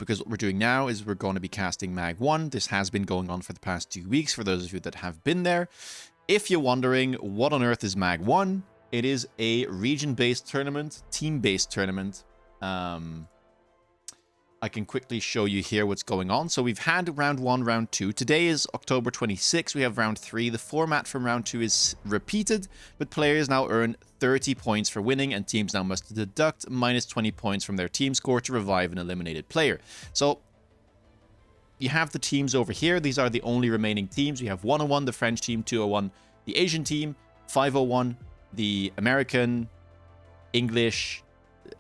because what we're doing now is we're going to be casting MAG1. This has been going on for the past 2 weeks for those of you that have been there. If you're wondering what on earth is MAG1, it is a region-based tournament, team-based tournament. I can quickly show you here what's going on. So we've had round 1, round 2. Today is October 26th. We have round 3. The format from round 2 is repeated, but players now earn 30 points for winning, and teams now must deduct minus 20 points from their team score to revive an eliminated player. So you have the teams over here. These are the only remaining teams. We have 101, the French team, 201, the Asian team, 501, the American, English,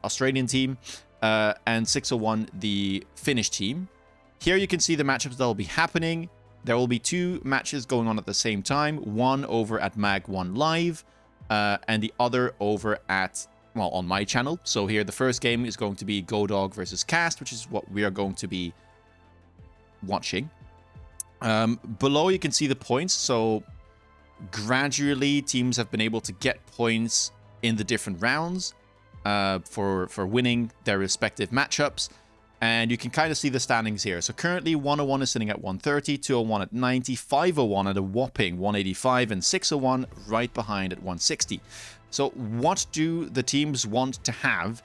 Australian team, and 601, the Finnish team. Here you can see the matchups that will be happening. There will be 2 matches going on at the same time. One over at MAG1 Live, and the other over at, well, on my channel. So here the first game is going to be GODOG versus Cast, which is what we are going to be watching. Below you can see the points. So gradually teams have been able to get points in the different rounds for winning their respective matchups, and you can kind of see the standings here. So currently 101 is sitting at 130, 201 at 90, 501 at a whopping 185, and 601 right behind at 160. So what do the teams want to have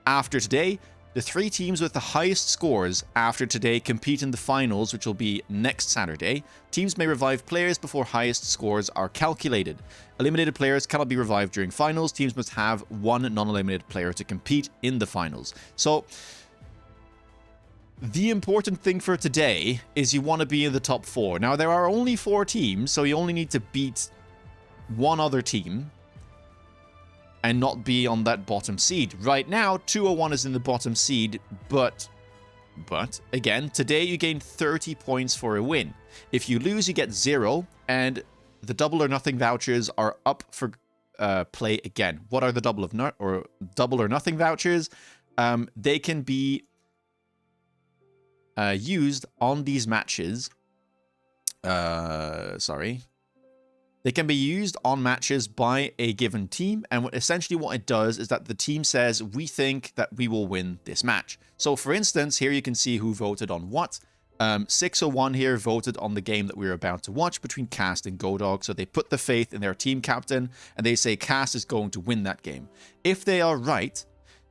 after today? The 3 teams with the highest scores after today compete in the finals, which will be next Saturday. Teams may revive players before highest scores are calculated. Eliminated players cannot be revived during finals. Teams must have 1 non-eliminated player to compete in the finals. So the important thing for today is you want to be in the top 4. Now, there are only 4 teams, so you only need to beat 1 other team and not be on that bottom seed. Right now, 201 is in the bottom seed, but again, today you gain 30 points for a win. If you lose, you get 0, and the double or nothing vouchers are up for play again. What are the double or nothing vouchers? They can be used on these matches. They can be used on matches by a given team, and essentially what it does is that the team says, we think that we will win this match. So for instance, here you can see who voted on what. 601 here voted on the game that we were about to watch between Cast and GODOG, so they put the faith in their team captain, and they say Cast is going to win that game. If they are right,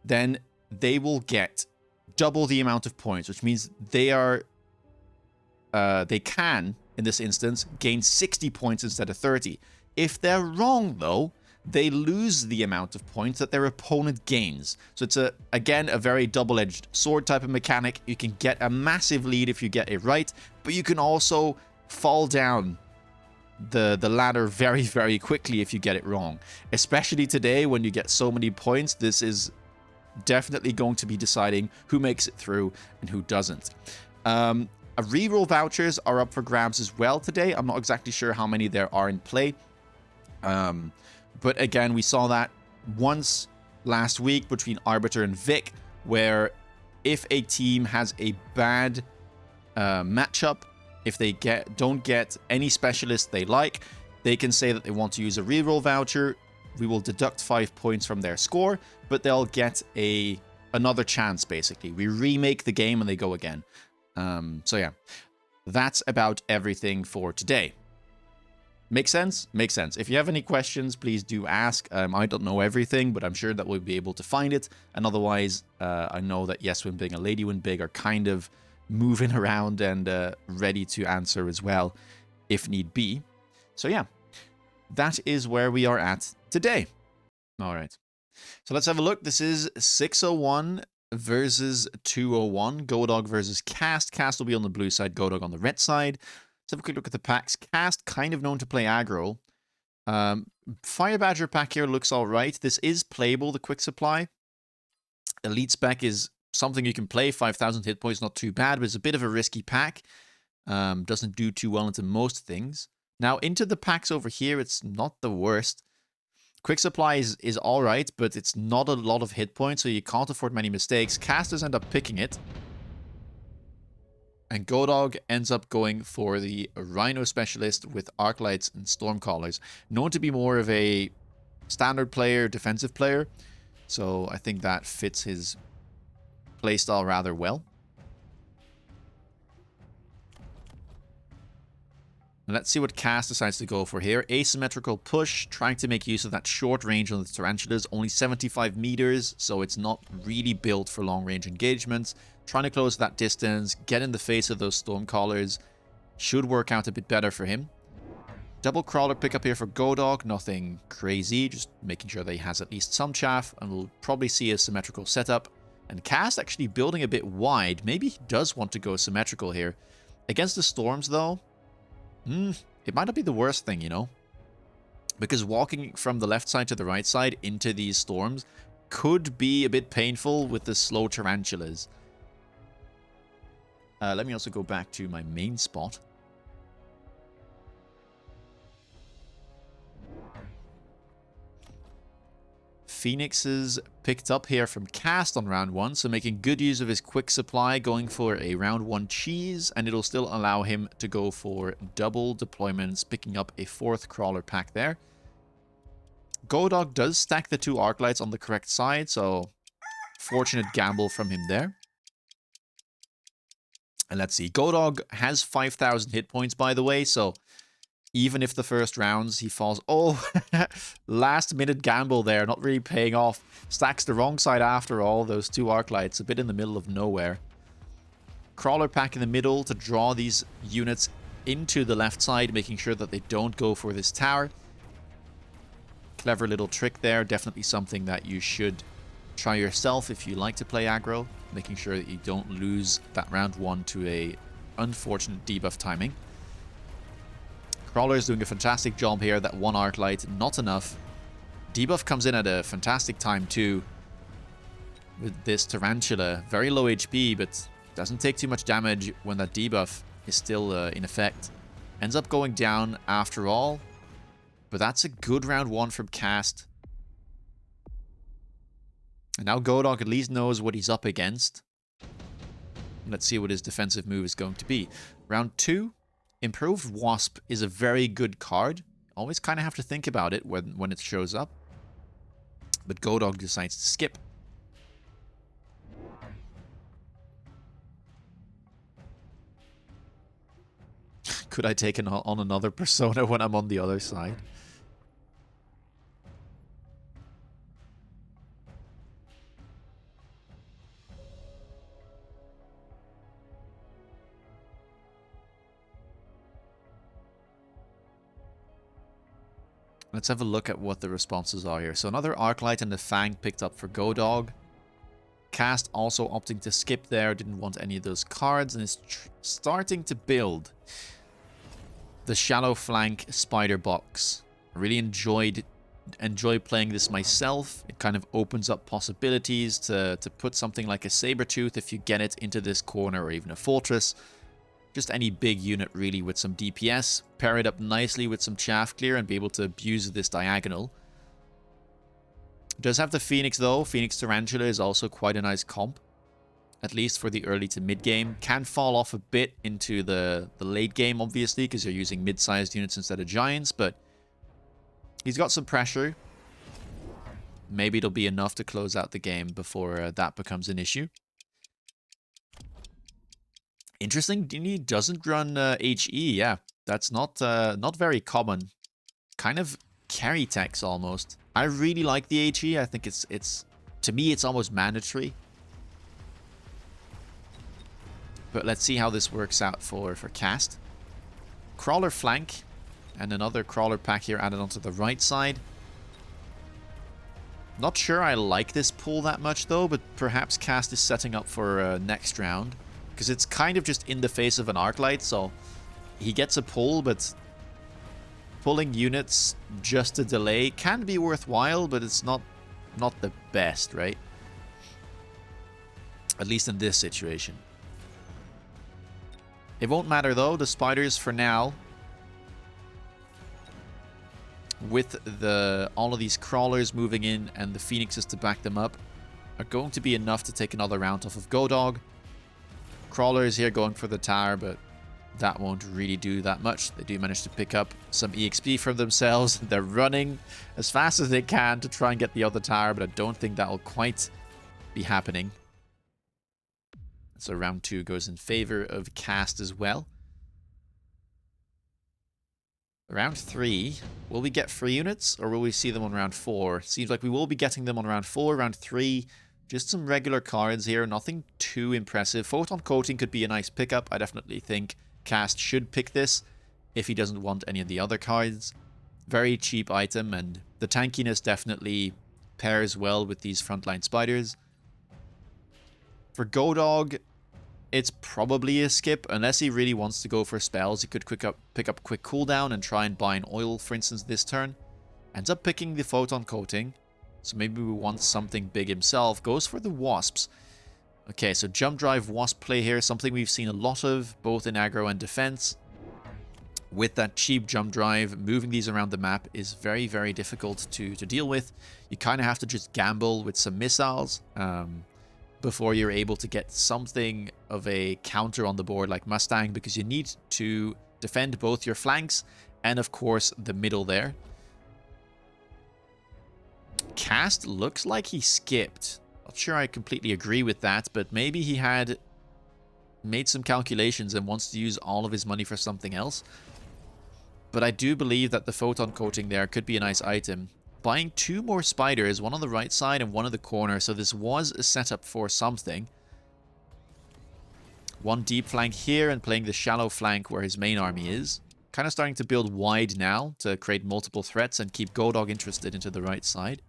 then they will get double the amount of points, which means they can, in this instance, gain 60 points instead of 30. If they're wrong, though, they lose the amount of points that their opponent gains. So it's, again, a very double-edged sword type of mechanic. You can get a massive lead if you get it right, but you can also fall down the ladder very, very quickly if you get it wrong. Especially today when you get so many points, this is definitely going to be deciding who makes it through and who doesn't. Reroll vouchers are up for grabs as well today. I'm not exactly sure how many there are in play. But again, we saw that once last week between Arbiter and Vic, where if a team has a bad matchup, if they don't get any specialists they like, they can say that they want to use a reroll voucher. We will deduct 5 points from their score, but they'll get another chance, basically. We remake the game and they go again. So yeah, that's about everything for today. Make sense? Makes sense. If you have any questions, please do ask. I don't know everything, but I'm sure that we'll be able to find it. And otherwise, I know that Yes Win Big and Lady Win Big are kind of moving around and ready to answer as well, if need be. So yeah, that is where we are at today. All right. So let's have a look. This is 601 versus 201. GODOG versus Cast. Cast will be on the blue side, GODOG on the red side. Let's have a quick look at the packs. Cast, kind of known to play aggro. Fire Badger pack here looks all right. This is playable, the quick supply. Elite spec is something you can play. 5,000 hit points, not too bad, but it's a bit of a risky pack. Doesn't do too well into most things. Now, into the packs over here, it's not the worst. Quick supply is all right, but it's not a lot of hit points, so you can't afford many mistakes. Casters end up picking it. And GODOG ends up going for the Rhino Specialist with Arclights and Stormcallers. Known to be more of a standard player, defensive player. So I think that fits his playstyle rather well. Let's see what Cast decides to go for here. Asymmetrical push, trying to make use of that short range on the Tarantulas. Only 75 meters, so it's not really built for long-range engagements. Trying to close that distance, get in the face of those Stormcallers. Should work out a bit better for him. Double Crawler pickup here for GODOG. Nothing crazy, just making sure that he has at least some chaff. And we'll probably see a symmetrical setup. And Cast actually building a bit wide. Maybe he does want to go symmetrical here. Against the Storms, though, it might not be the worst thing, you know? Because walking from the left side to the right side into these storms could be a bit painful with the slow Tarantulas. Let me also go back to my main spot. Phoenixes picked up here from Cast on round 1, so making good use of his quick supply, going for a round 1 cheese, and it'll still allow him to go for double deployments, picking up a 4th crawler pack there. GODOG does stack the 2 Arclights on the correct side, so fortunate gamble from him there. And let's see, GODOG has 5,000 hit points, by the way, so even if the first rounds he falls... Oh, last minute gamble there, not really paying off. Stacks the wrong side after all, those 2 Arclights, a bit in the middle of nowhere. Crawler pack in the middle to draw these units into the left side, making sure that they don't go for this tower. Clever little trick there, definitely something that you should try yourself if you like to play aggro, making sure that you don't lose that round 1 to a unfortunate debuff timing. Crawler is doing a fantastic job here. That 1 Arclight, not enough. Debuff comes in at a fantastic time too. With this Tarantula. Very low HP, but doesn't take too much damage when that debuff is still in effect. Ends up going down after all. But that's a good round 1 from Cast. And now GODOG at least knows what he's up against. Let's see what his defensive move is going to be. Round 2. Improved Wasp is a very good card. Always kind of have to think about it when it shows up. But GODOG decides to skip. Could I take on another persona when I'm on the other side? Let's have a look at what the responses are here. So another Arclight and the Fang picked up for GODOG. Cast also opting to skip there, didn't want any of those cards, and is starting to build the Shallow Flank Spider Box. I really enjoy playing this myself. It kind of opens up possibilities to put something like a Sabertooth if you get it into this corner, or even a Fortress. Just any big unit really with some DPS, pair it up nicely with some chaff clear and be able to abuse this diagonal. Does have the Phoenix though. Phoenix Tarantula is also quite a nice comp. At least for the early to mid game. Can fall off a bit into the late game obviously because you're using mid-sized units instead of giants, but he's got some pressure. Maybe it'll be enough to close out the game before that becomes an issue. Interesting, he doesn't run HE, yeah. That's not very common. Kind of carry techs almost. I really like the HE. I think it's to me it's almost mandatory. But let's see how this works out for Cast. Crawler flank and another crawler pack here added onto the right side. Not sure I like this pull that much though, but perhaps Cast is setting up for next round. Because it's kind of just in the face of an Arclight, so he gets a pull, but pulling units just to delay can be worthwhile, but it's not the best, right? At least in this situation. It won't matter though, the spiders for now, with all of these crawlers moving in and the phoenixes to back them up, are going to be enough to take another round off of GODOG. Crawler is here going for the tower, but that won't really do that much. They do manage to pick up some EXP for themselves. They're running as fast as they can to try and get the other tower, but I don't think that will quite be happening. So round 2 goes in favor of Cast as well. Round 3, will we get free units or will we see them on round 4? Seems like we will be getting them on round 4, round 3. Just some regular cards here, nothing too impressive. Photon Coating could be a nice pickup. I definitely think Cast should pick this if he doesn't want any of the other cards. Very cheap item, and the tankiness definitely pairs well with these frontline spiders. For GODOG, it's probably a skip. Unless he really wants to go for spells, he could pick up quick cooldown and try and buy an oil, for instance, this turn. Ends up picking the Photon Coating. So maybe we want something big himself. Goes for the Wasps. Okay, so Jump Drive Wasp play here. Something we've seen a lot of, both in aggro and defense. With that cheap Jump Drive, moving these around the map is very, very difficult to deal with. You kind of have to just gamble with some missiles before you're able to get something of a counter on the board like Mustang, because you need to defend both your flanks and, of course, the middle there. Cast looks like he skipped. Not sure I completely agree with that, but maybe he had made some calculations and wants to use all of his money for something else. But I do believe that the Photon Coating there could be a nice item. Buying 2 more spiders, one on the right side and one in the corner, so this was a setup for something. One deep flank here and playing the shallow flank where his main army is. Kind of starting to build wide now to create multiple threats and keep GODOG interested into the right side.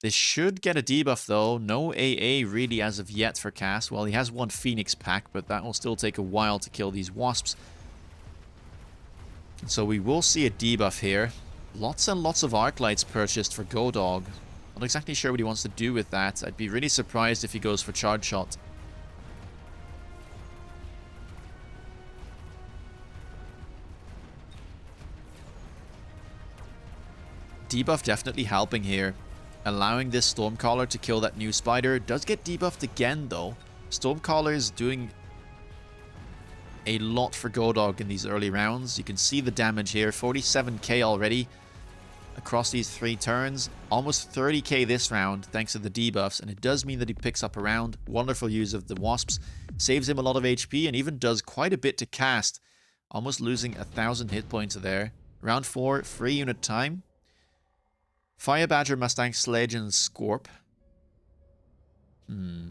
This should get a debuff though. No AA really as of yet for Cast. Well, he has one Phoenix pack, but that will still take a while to kill these Wasps. So we will see a debuff here. Lots and lots of Arc Lights purchased for GODOG. Not exactly sure what he wants to do with that. I'd be really surprised if he goes for Charge Shot. Debuff definitely helping here. Allowing this Stormcaller to kill that new spider. Does get debuffed again though. Stormcaller is doing a lot for GODOG in these early rounds. You can see the damage here. 47k already across these 3 turns. Almost 30k this round thanks to the debuffs. And it does mean that he picks up a round. Wonderful use of the Wasps. Saves him a lot of HP and even does quite a bit to Cast. Almost losing 1,000 hit points there. Round 4, free unit time. Fire Badger, Mustang, Sledge, and Scorp. Now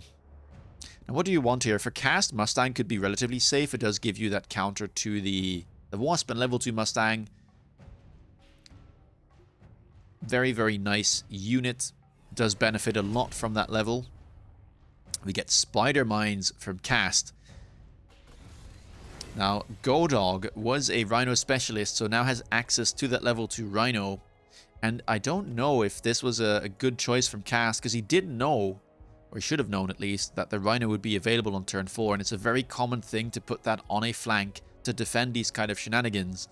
what do you want here? For Cast, Mustang could be relatively safe. It does give you that counter to the Wasp and level 2 Mustang. Very, very nice unit. Does benefit a lot from that level. We get Spider Mines from Cast. Now, GODOG was a Rhino specialist, so now has access to that level 2 Rhino. And I don't know if this was a good choice from Cast, because he didn't know, or he should have known at least, that the Rhino would be available on turn 4, and it's a very common thing to put that on a flank to defend these kind of shenanigans.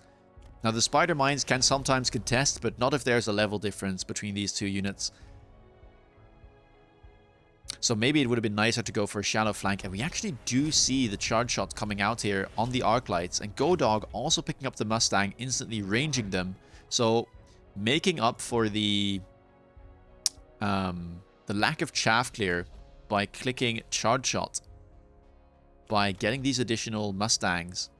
Now the Spider Mines can sometimes contest, but not if there's a level difference between these 2 units. So maybe it would have been nicer to go for a shallow flank, and we actually do see the charge shots coming out here on the Arc Lights, and GODOG also picking up the Mustang, instantly ranging them. So making up for the lack of chaff clear by clicking Charge Shot, by getting these additional Mustangs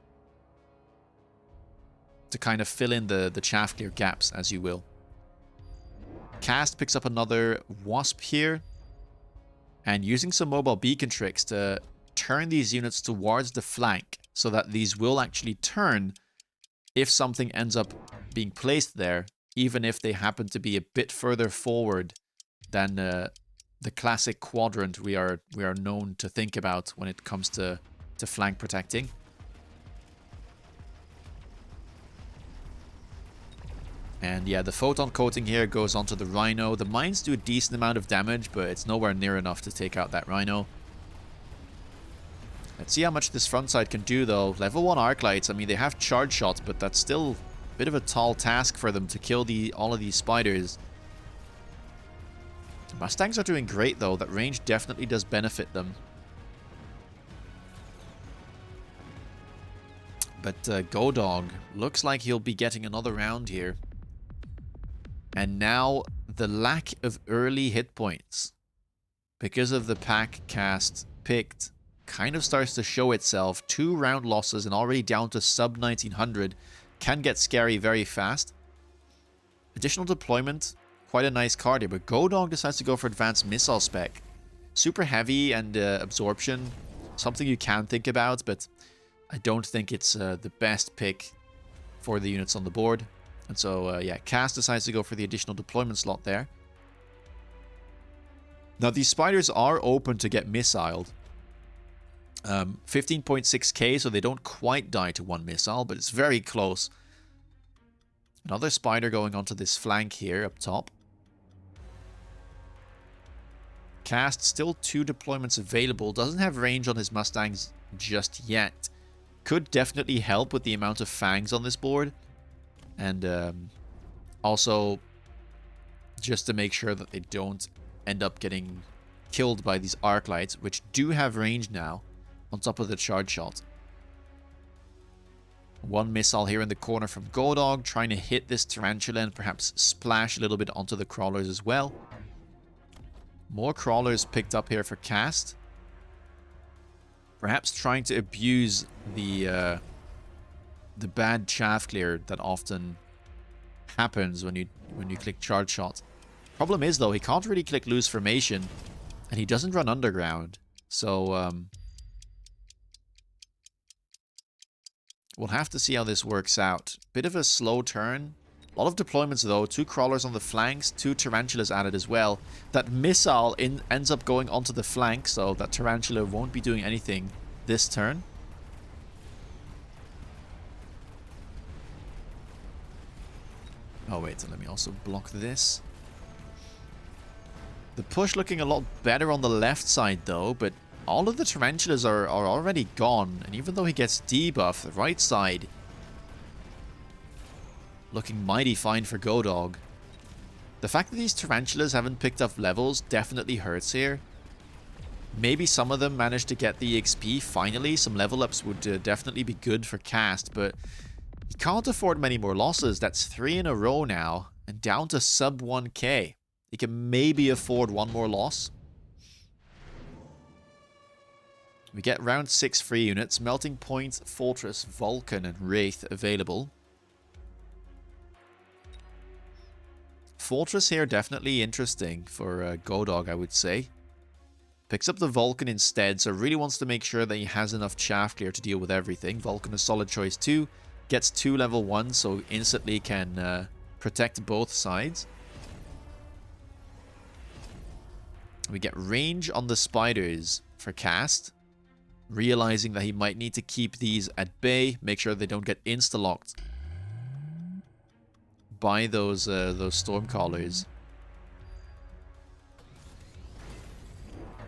to kind of fill in the chaff clear gaps, as you will. Cast picks up another Wasp here, and using some mobile beacon tricks to turn these units towards the flank so that these will actually turn if something ends up being placed there, even if they happen to be a bit further forward than the classic quadrant we are known to think about when it comes to flank protecting. And yeah, the Photon Coating here goes onto the Rhino. The mines do a decent amount of damage, but it's nowhere near enough to take out that Rhino. Let's see how much this front side can do though. Level 1 Arc Lights, I mean, they have Charge Shots, but that's still a bit of a tall task for them to kill all of these spiders. The Mustangs are doing great though. That range definitely does benefit them. But GODOG looks like he'll be getting another round here. And now the lack of early hit points because of the pack Cast picked kind of starts to show itself. 2 round losses and already down to sub 1900. can get scary very fast. Additional deployment, quite a nice card here, but GODOG decides to go for advanced missile spec. Super heavy and absorption, something you can think about, but I don't think it's the best pick for the units on the board. And so, yeah, Cast decides to go for the additional deployment slot there. Now, these spiders are open to get missiled. 15.6k, so they don't quite die to one missile, but it's very close. Another spider going onto this flank here up top. Cast, still 2 deployments available. Doesn't have range on his Mustangs just yet. Could definitely help with the amount of fangs on this board. And also, just to make sure that they don't end up getting killed by these arc lights, which do have range now, on top of the charge shot. One missile here in the corner from GODOG, trying to hit this tarantula and perhaps splash a little bit onto the crawlers as well. More crawlers picked up here for Cast. Perhaps trying to abuse the bad chaff clear that often happens when you click charge shot. Problem is though, he can't really click lose formation, and he doesn't run underground. So we'll have to see how this works out. Bit of a slow turn. A lot of deployments though. 2 crawlers on the flanks, 2 tarantulas added as well. That missile ends up going onto the flank, so that tarantula won't be doing anything this turn. Oh wait, let me also block this. The push looking a lot better on the left side though, but all of the tarantulas are already gone, and even though he gets debuff, the right side looking mighty fine for GODOG. The fact that these tarantulas haven't picked up levels definitely hurts here. Maybe some of them managed to get the XP finally. Some level ups would definitely be good for Cast, but he can't afford many more losses. That's 3 in a row now, and down to sub 1k. He can maybe afford one more loss. We get round 6 free units. Melting Point, Fortress, Vulcan, and Wraith available. Fortress here definitely interesting for GODOG, I would say. Picks up the Vulcan instead, so really wants to make sure that he has enough chaff clear to deal with everything. Vulcan a solid choice too. Gets 2 level 1, so instantly can protect both sides. We get range on the spiders for Cast. Realizing that he might need to keep these at bay. Make sure they don't get insta-locked by those Stormcallers.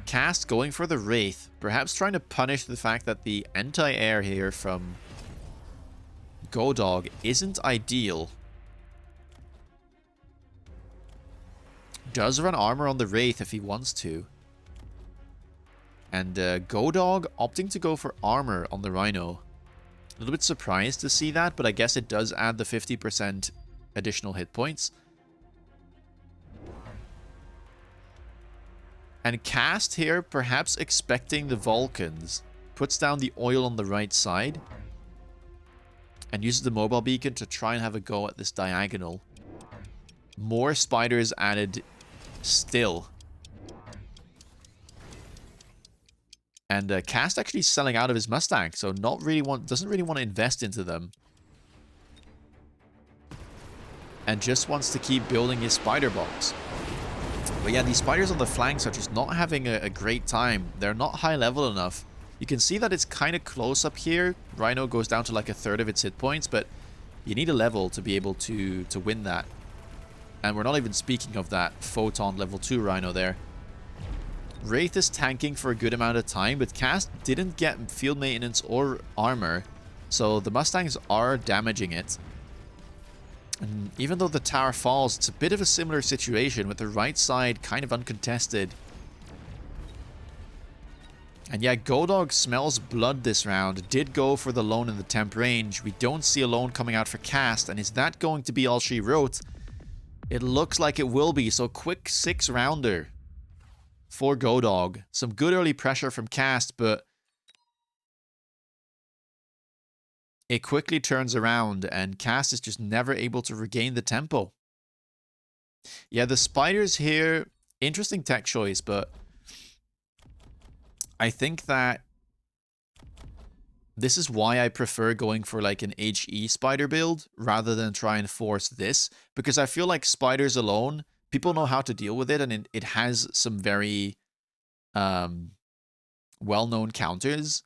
Cast going for the Wraith. Perhaps trying to punish the fact that the anti-air here from GODOG isn't ideal. Does run armor on the Wraith if he wants to. And GODOG opting to go for armor on the Rhino. A little bit surprised to see that, but I guess it does add the 50% additional hit points. And Cast here, perhaps expecting the Vulcans, puts down the oil on the right side and uses the mobile beacon to try and have a go at this diagonal. More spiders added still. And Cast actually selling out of his Mustang, so doesn't really want to invest into them. And just wants to keep building his spider box. But yeah, these spiders on the flanks are just not having a great time. They're not high level enough. You can see that it's kind of close up here. Rhino goes down to like a third of its hit points, but you need a level to be able to win that. And we're not even speaking of that Photon level 2 Rhino there. Wraith is tanking for a good amount of time, but Cast didn't get field maintenance or armor, so the Mustangs are damaging it. And even though the tower falls, it's a bit of a similar situation with the right side kind of uncontested. And yeah, GODOG smells blood this round. Did go for the lone in the temp range. We don't see a lone coming out for Cast, and is that going to be all she wrote? It looks like it will be, so quick 6-rounder for GODOG. Some good early pressure from Cast, but it quickly turns around and Cast is just never able to regain the tempo. Yeah, the spiders here, interesting tech choice, but I think that this is why I prefer going for like an HE spider build rather than try and force this, because I feel like spiders alone, people know how to deal with it, and it has some very well-known counters.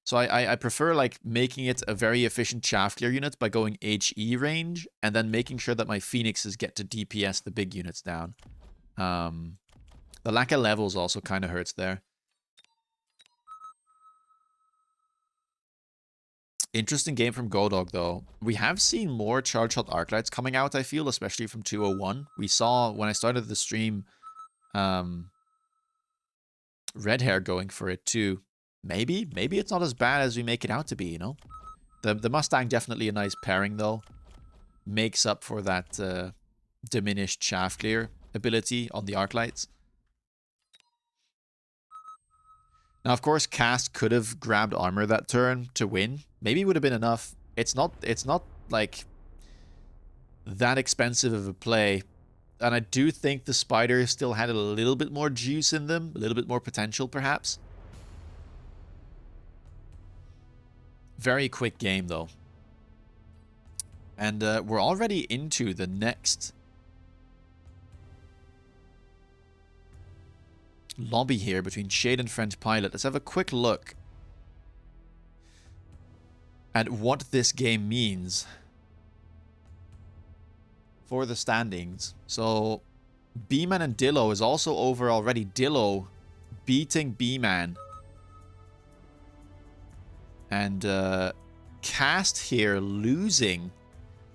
So I prefer like making it a very efficient chaff clear unit by going HE range and then making sure that my phoenixes get to DPS the big units down. The lack of levels also kind of hurts there. Interesting game from GODOG though. We have seen more charge shot arclights coming out, I feel, especially from 201. We saw when I started the stream Red Hair going for it too. Maybe it's not as bad as we make it out to be, you know? The Mustang definitely a nice pairing though. Makes up for that diminished shaft clear ability on the arclights. Now, of course, Cast could have grabbed armor that turn to win. Maybe it would have been enough. It's not like that expensive of a play. And I do think the spiders still had a little bit more juice in them, a little bit more potential perhaps. Very quick game though. And we're already into the next lobby here between Shade and French Pilot. Let's have a quick look at what this game means for the standings. So B-Man and Dillo is also over already. Dillo beating B-Man. And Cast here losing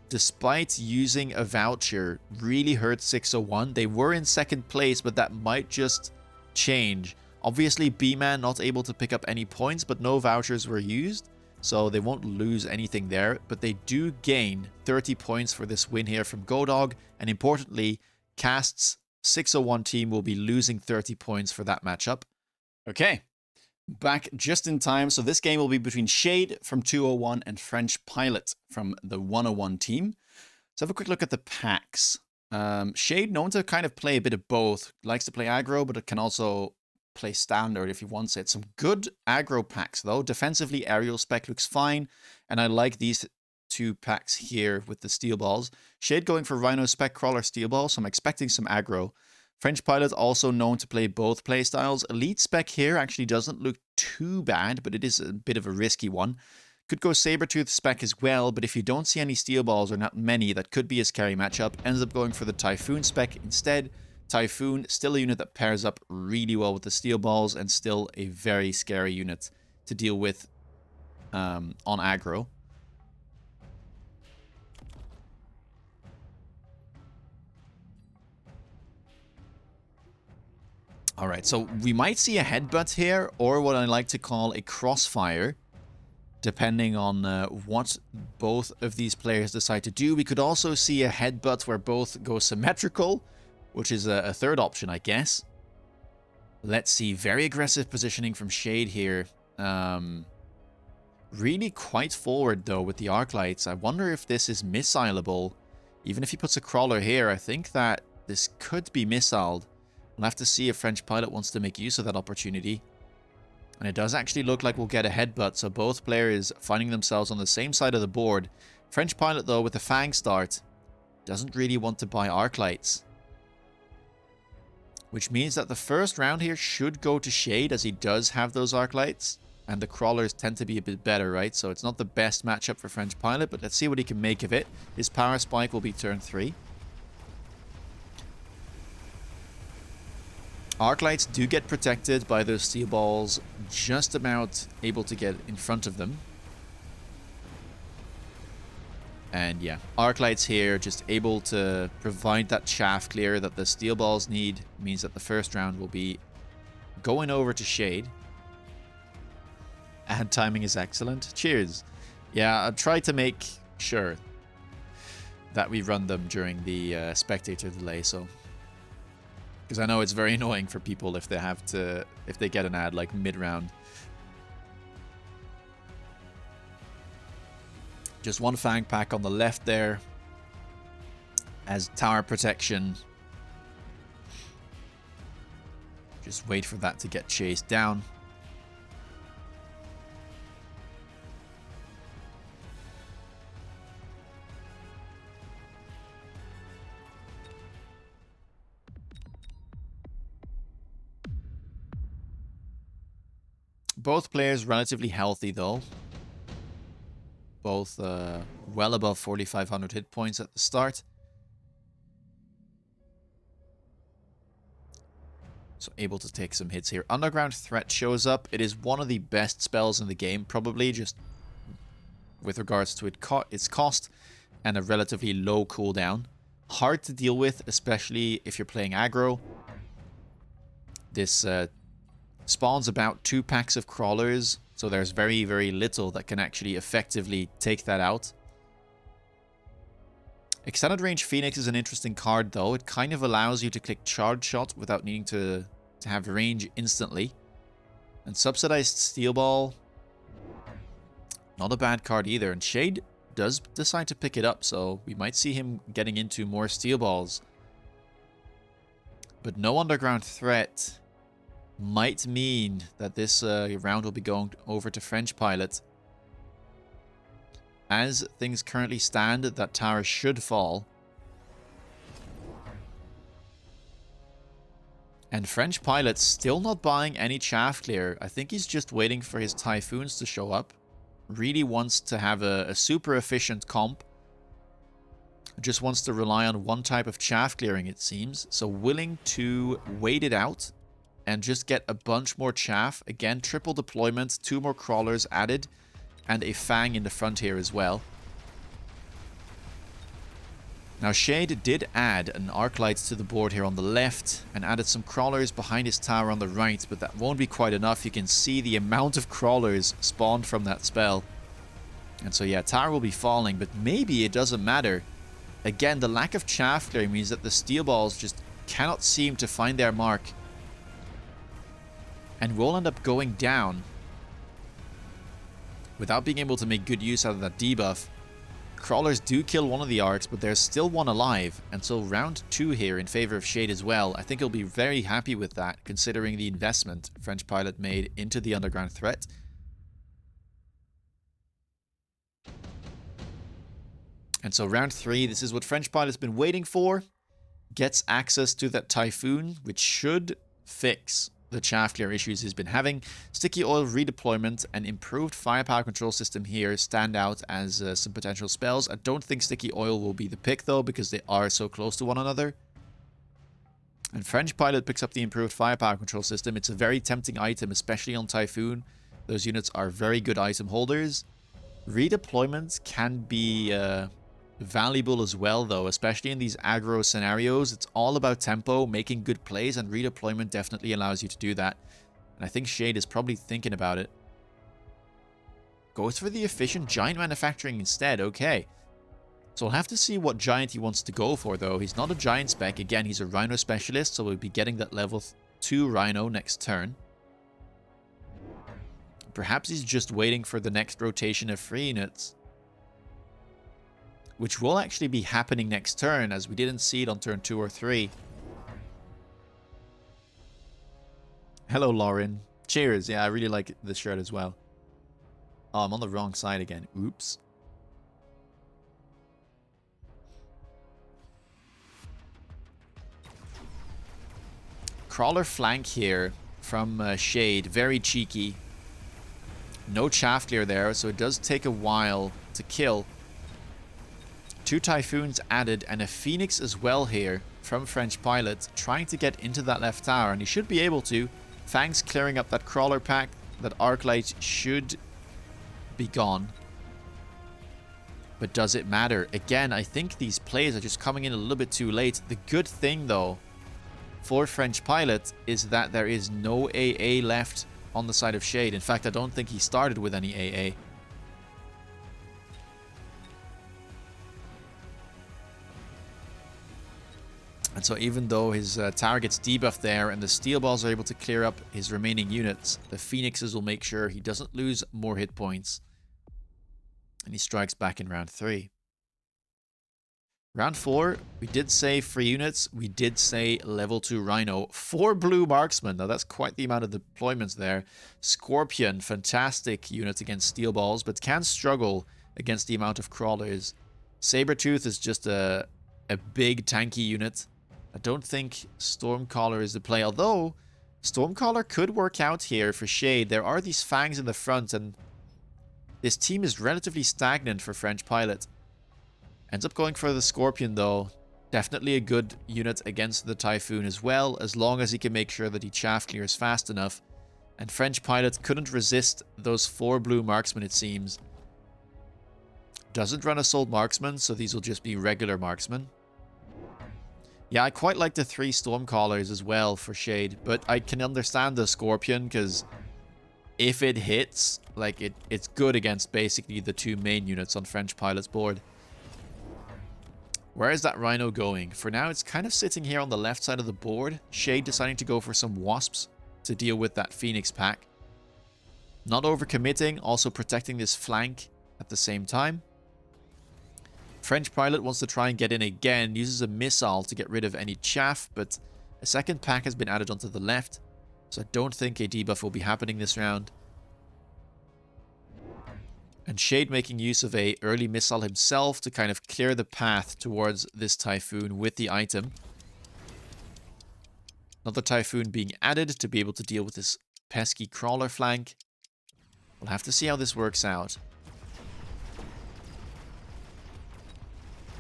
despite using a voucher really hurt 601. They were in second place, but that might just change. Obviously, B-Man not able to pick up any points, but no vouchers were used, so they won't lose anything there. But they do gain 30 points for this win here from GODOG, and importantly, Cast's 601 team will be losing 30 points for that matchup. Okay, back just in time. So this game will be between Shade from 201 and French Pilot from the 101 team. Let's have a quick look at the packs. Shade, known to kind of play a bit of both. Likes to play aggro, but it can also play standard if he wants it. Some good aggro packs, though. Defensively, aerial spec looks fine, and I like these two packs here with the steel balls. Shade going for Rhino spec crawler steel ball, so I'm expecting some aggro. French Pilot also known to play both playstyles. Elite spec here actually doesn't look too bad, but it is a bit of a risky one. Could go Sabertooth spec as well, but if you don't see any steel balls or not many, that could be a scary matchup. Ends up going for the Typhoon spec instead. Typhoon, still a unit that pairs up really well with the steel balls and still a very scary unit to deal with on aggro. Alright, so we might see a headbutt here, or what I like to call a crossfire, depending on what both of these players decide to do. We could also see a headbutt where both go symmetrical, which is a third option, I guess. Let's see, very aggressive positioning from Shade here. Really quite forward, though, with the arc lights. I wonder if this is missileable. Even if he puts a crawler here, I think that this could be missiled. We'll have to see if French Pilot wants to make use of that opportunity. And it does actually look like we'll get a headbutt, so both players finding themselves on the same side of the board. French Pilot, though, with the Fang start, doesn't really want to buy arc lights. Which means that the first round here should go to Shade, as he does have those arc lights. And the crawlers tend to be a bit better, right? So it's not the best matchup for French Pilot, but let's see what he can make of it. His power spike will be turn 3. Arclights do get protected by those steel balls, just about able to get in front of them. And yeah, Arclights here just able to provide that chaff clear that the steel balls need. Means that the first round will be going over to Shade. And timing is excellent. Cheers. Yeah, I'll try to make sure that we run them during the spectator delay, so... Because I know it's very annoying for people if they get an ad like mid-round. Just one Fang pack on the left there as tower protection. Just wait for that to get chased down. Both players relatively healthy though. Both well above 4,500 hit points at the start. So able to take some hits here. Underground Threat shows up. It is one of the best spells in the game, probably, just with regards to its cost and a relatively low cooldown. Hard to deal with, especially if you're playing aggro. This spawns about 2 packs of crawlers, so there's very, very little that can actually effectively take that out. Extended Range Phoenix is an interesting card though. It kind of allows you to click Charge Shot without needing to have range instantly. And Subsidized Steel Ball, not a bad card either. And Shade does decide to pick it up, so we might see him getting into more Steel Balls. But no Underground Threat might mean that this round will be going over to French Pilot. As things currently stand, that tower should fall. And French Pilot's still not buying any chaff clear. I think he's just waiting for his Typhoons to show up. Really wants to have a super efficient comp. Just wants to rely on one type of chaff clearing, it seems. So willing to wait it out and just get a bunch more chaff. Again, triple deployment, 2 more crawlers added, and a Fang in the front here as well. Now Shade did add an Arc Light to the board here on the left and added some crawlers behind his tower on the right, but that won't be quite enough. You can see the amount of crawlers spawned from that spell. And so yeah, tower will be falling, but maybe it doesn't matter. Again, the lack of chaff clearing means that the steel balls just cannot seem to find their mark. And will end up going down without being able to make good use out of that debuff. Crawlers do kill one of the arcs, but there's still one alive. And so round 2 here in favor of Shade as well. I think he'll be very happy with that, considering the investment French Pilot made into the Underground Threat. And so round 3, this is what French Pilot's been waiting for. Gets access to that Typhoon, which should fix the chaff clear issues he's been having. Sticky Oil redeployment and improved firepower control system here stand out as some potential spells. I don't think Sticky Oil will be the pick though, because they are so close to one another. And French Pilot picks up the improved firepower control system. It's a very tempting item, especially on Typhoon. Those units are very good item holders. Redeployment can be valuable as well though, especially in these aggro scenarios. It's all about tempo, making good plays, and redeployment definitely allows you to do that. And I think Shade is probably thinking about it. Goes for the efficient giant manufacturing instead. Okay, so we'll have to see what giant he wants to go for though. He's not a giant spec. Again, he's a Rhino specialist, so we'll be getting that level 2 Rhino next turn. Perhaps he's just waiting for the next rotation of free units, which will actually be happening next turn, as we didn't see it on turn 2 or 3. Hello, Lauren. Cheers. Yeah, I really like this shirt as well. Oh, I'm on the wrong side again. Oops. Crawler flank here from Shade. Very cheeky. No chaff clear there, so it does take a while to kill. 2 Typhoons added and a Phoenix as well here from French Pilot, trying to get into that left tower, and he should be able to. Fang's clearing up that crawler pack. That Arc Light should be gone. But does it matter? Again, I think these plays are just coming in a little bit too late. The good thing though for French Pilot is that there is no AA left on the side of Shade. In fact, I don't think he started with any AA. And so even though his tower gets debuffed there and the steel balls are able to clear up his remaining units, the Phoenixes will make sure he doesn't lose more hit points. And he strikes back in round 3. Round 4, we did say free units. We did say level 2 Rhino. 4 blue marksmen. Now that's quite the amount of deployments there. Scorpion, fantastic unit against steel balls, but can struggle against the amount of crawlers. Sabertooth is just a big tanky unit. I don't think Stormcaller is the play, although Stormcaller could work out here for Shade. There are these fangs in the front, and this team is relatively stagnant for French Pilot. Ends up going for the Scorpion, though. Definitely a good unit against the Typhoon as well, as long as he can make sure that he chaff clears fast enough. And French Pilot couldn't resist those 4 blue marksmen, it seems. Doesn't run Assault Marksman, so these will just be regular marksmen. Yeah, I quite like the 3 Stormcallers as well for Shade, but I can understand the Scorpion, because if it hits, like, it's good against basically the 2 main units on French Pilot's board. Where is that Rhino going? For now, it's kind of sitting here on the left side of the board. Shade deciding to go for some Wasps to deal with that Phoenix pack. Not overcommitting, also protecting this flank at the same time. French Pilot wants to try and get in again, uses a missile to get rid of any chaff, but a second pack has been added onto the left, so I don't think a debuff will be happening this round. And Shade making use of a early missile himself to kind of clear the path towards this Typhoon with the item. Another Typhoon being added to be able to deal with this pesky crawler flank. We'll have to see how this works out.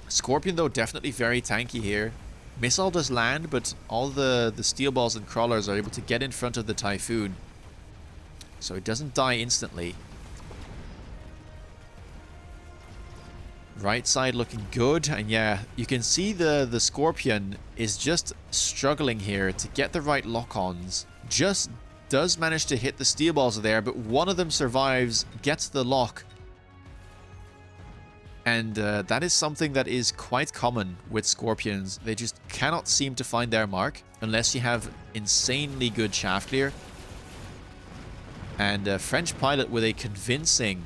Scorpion, though, definitely very tanky here. Missile does land, but all the steel balls and crawlers are able to get in front of the Typhoon. So it doesn't die instantly. Right side looking good, and yeah, you can see the Scorpion is just struggling here to get the right lock-ons. Just does manage to hit the steel balls there, but one of them survives, gets the lock. And that is something that is quite common with Scorpions. They just cannot seem to find their mark unless you have insanely good shaft clear. And French Pilot with a convincing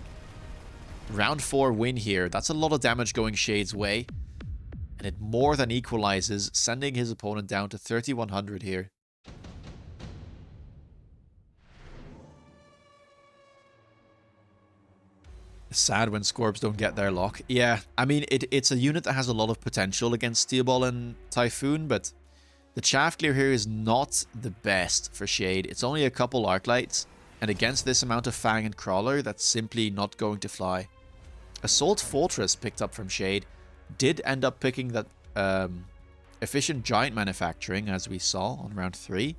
round 4 win here. That's a lot of damage going Shade's way. And it more than equalizes, sending his opponent down to 3100 here. Sad when Scorps don't get their lock. Yeah, I mean, it's a unit that has a lot of potential against Steel Ball and Typhoon, but the chaff clear here is not the best for Shade. It's only a couple arc lights, and against this amount of Fang and Crawler, that's simply not going to fly. Assault Fortress picked up from Shade did end up picking that efficient giant manufacturing, as we saw on round 3.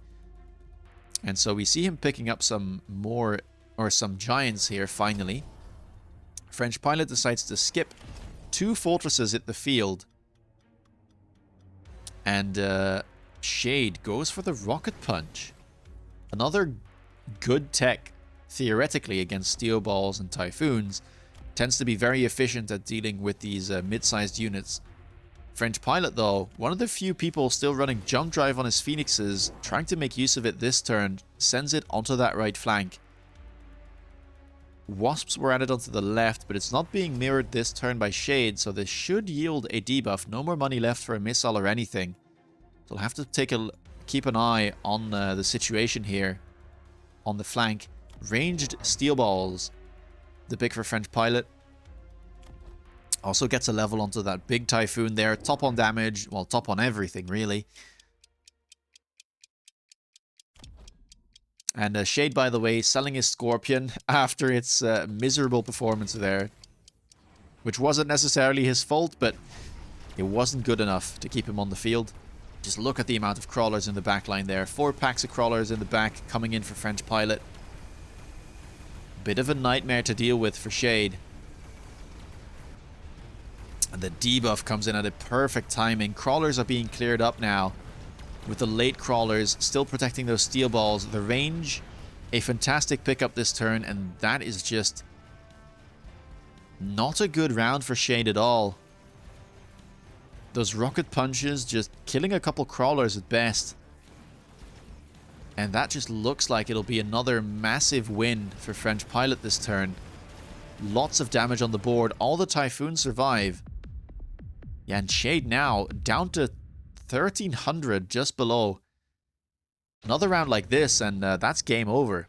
And so we see him picking up some more, or some giants here, finally. French Pilot decides to skip 2 fortresses at the field. And Shade goes for the Rocket Punch. Another good tech, theoretically, against Steel Balls and Typhoons. Tends to be very efficient at dealing with these mid-sized units. French Pilot, though, one of the few people still running Jump Drive on his Phoenixes, trying to make use of it this turn, sends it onto that right flank. Wasps were added onto the left, but it's not being mirrored this turn by Shade, so this should yield a debuff. No more money left for a missile or anything. So we'll have to keep an eye on the situation here on the flank. Ranged steel balls, the pick for French Pilot. Also gets a level onto that big Typhoon there. Top on damage, well, top on everything, really. And Shade, by the way, selling his Scorpion after its miserable performance there. Which wasn't necessarily his fault, but it wasn't good enough to keep him on the field. Just look at the amount of crawlers in the back line there. 4 packs of crawlers in the back coming in for French Pilot. Bit of a nightmare to deal with for Shade. And the debuff comes in at a perfect timing. Crawlers are being cleared up now, with the late crawlers still protecting those steel balls. The range, a fantastic pickup this turn, and that is just not a good round for Shade at all. Those rocket punches just killing a couple crawlers at best. And that just looks like it'll be another massive win for French Pilot this turn. Lots of damage on the board. All the Typhoons survive. Yeah, and Shade now down to 1,300, just below. Another round like this, and that's game over.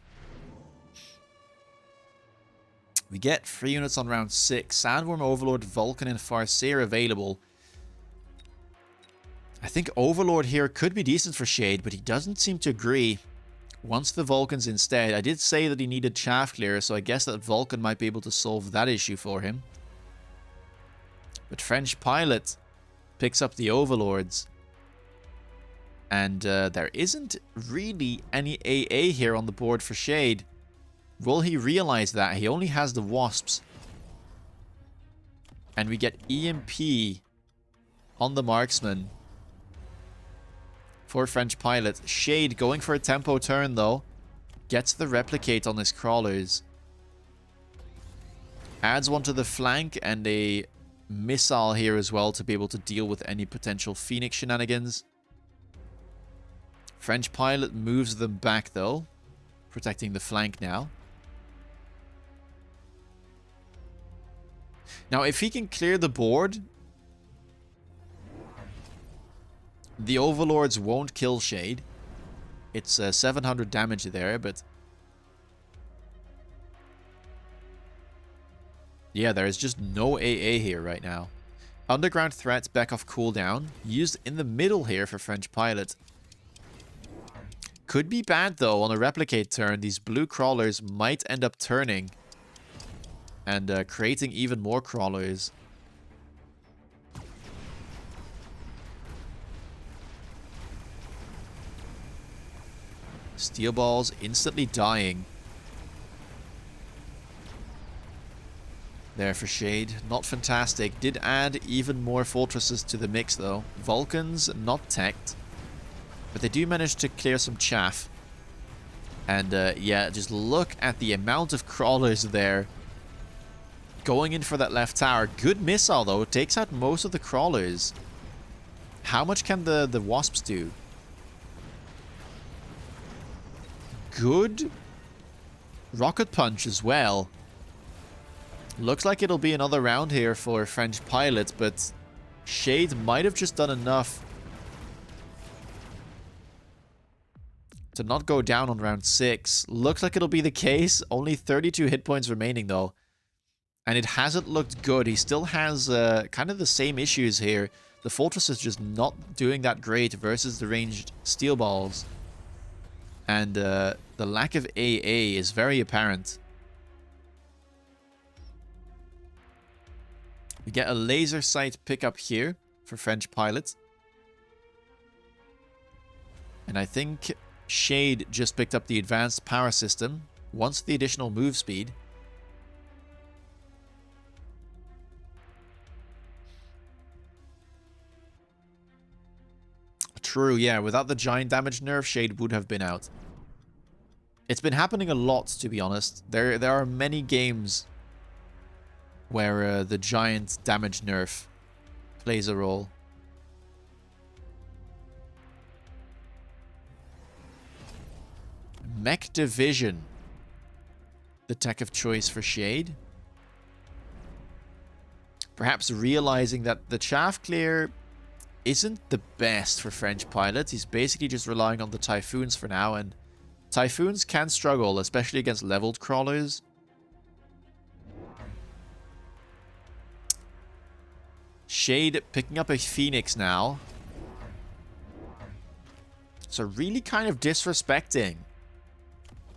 We get 3 units on round 6. Sandworm, Overlord, Vulcan, and Farseer available. I think Overlord here could be decent for Shade, but he doesn't seem to agree. Wants the Vulcans instead. I did say that he needed Chaff Clear, so I guess that Vulcan might be able to solve that issue for him. But French Pilot picks up the Overlords. And there isn't really any AA here on the board for Shade. Will he realize that? He only has the Wasps. And we get EMP on the Marksman for French Pilot. Shade going for a tempo turn though. Gets the Replicate on his Crawlers. Adds one to the flank and a missile here as well to be able to deal with any potential Phoenix shenanigans. French Pilot moves them back though, protecting the flank now. Now if he can clear the board, the Overlords won't kill Shade. It's 700 damage there, but yeah, there is just no AA here right now. Underground Threat back off cooldown, used in the middle here for French Pilot. Could be bad though on a Replicate turn. These blue Crawlers might end up turning and creating even more Crawlers. Steel Balls instantly dying. There for Shade. Not fantastic. Did add even more fortresses to the mix though. Vulcans not teched. But they do manage to clear some chaff. And yeah, just look at the amount of Crawlers there. Going in for that left tower. Good missile though. It takes out most of the Crawlers. How much can the Wasps do? Good rocket punch as well. Looks like it'll be another round here for French Pilot, but Shade might have just done enough to not go down on round 6. Looks like it'll be the case. Only 32 hit points remaining though. And it hasn't looked good. He still has kind of the same issues here. The Fortress is just not doing that great versus the ranged Steel Balls. And the lack of AA is very apparent. We get a laser sight pickup here for French Pilot. And I think Shade just picked up the advanced power system. Wants the additional move speed. True, yeah. Without the giant damage nerf, Shade would have been out. It's been happening a lot, to be honest. There are many games where the giant damage nerf plays a role. Mech Division. The tech of choice for Shade. Perhaps realizing that the chaff clear isn't the best for French Pilot. He's basically just relying on the Typhoons for now, and Typhoons can struggle, especially against leveled Crawlers. Shade picking up a Phoenix now. So really kind of disrespecting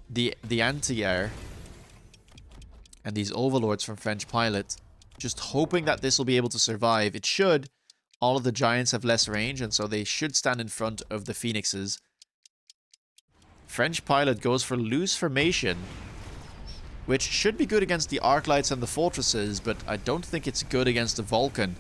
the anti-air and these Overlords from French Pilot. Just hoping that this will be able to survive. It should. All of the Giants have less range, and so they should stand in front of the Phoenixes. French Pilot goes for loose formation, which should be good against the Arclights and the Fortresses, but I don't think it's good against the Vulcan.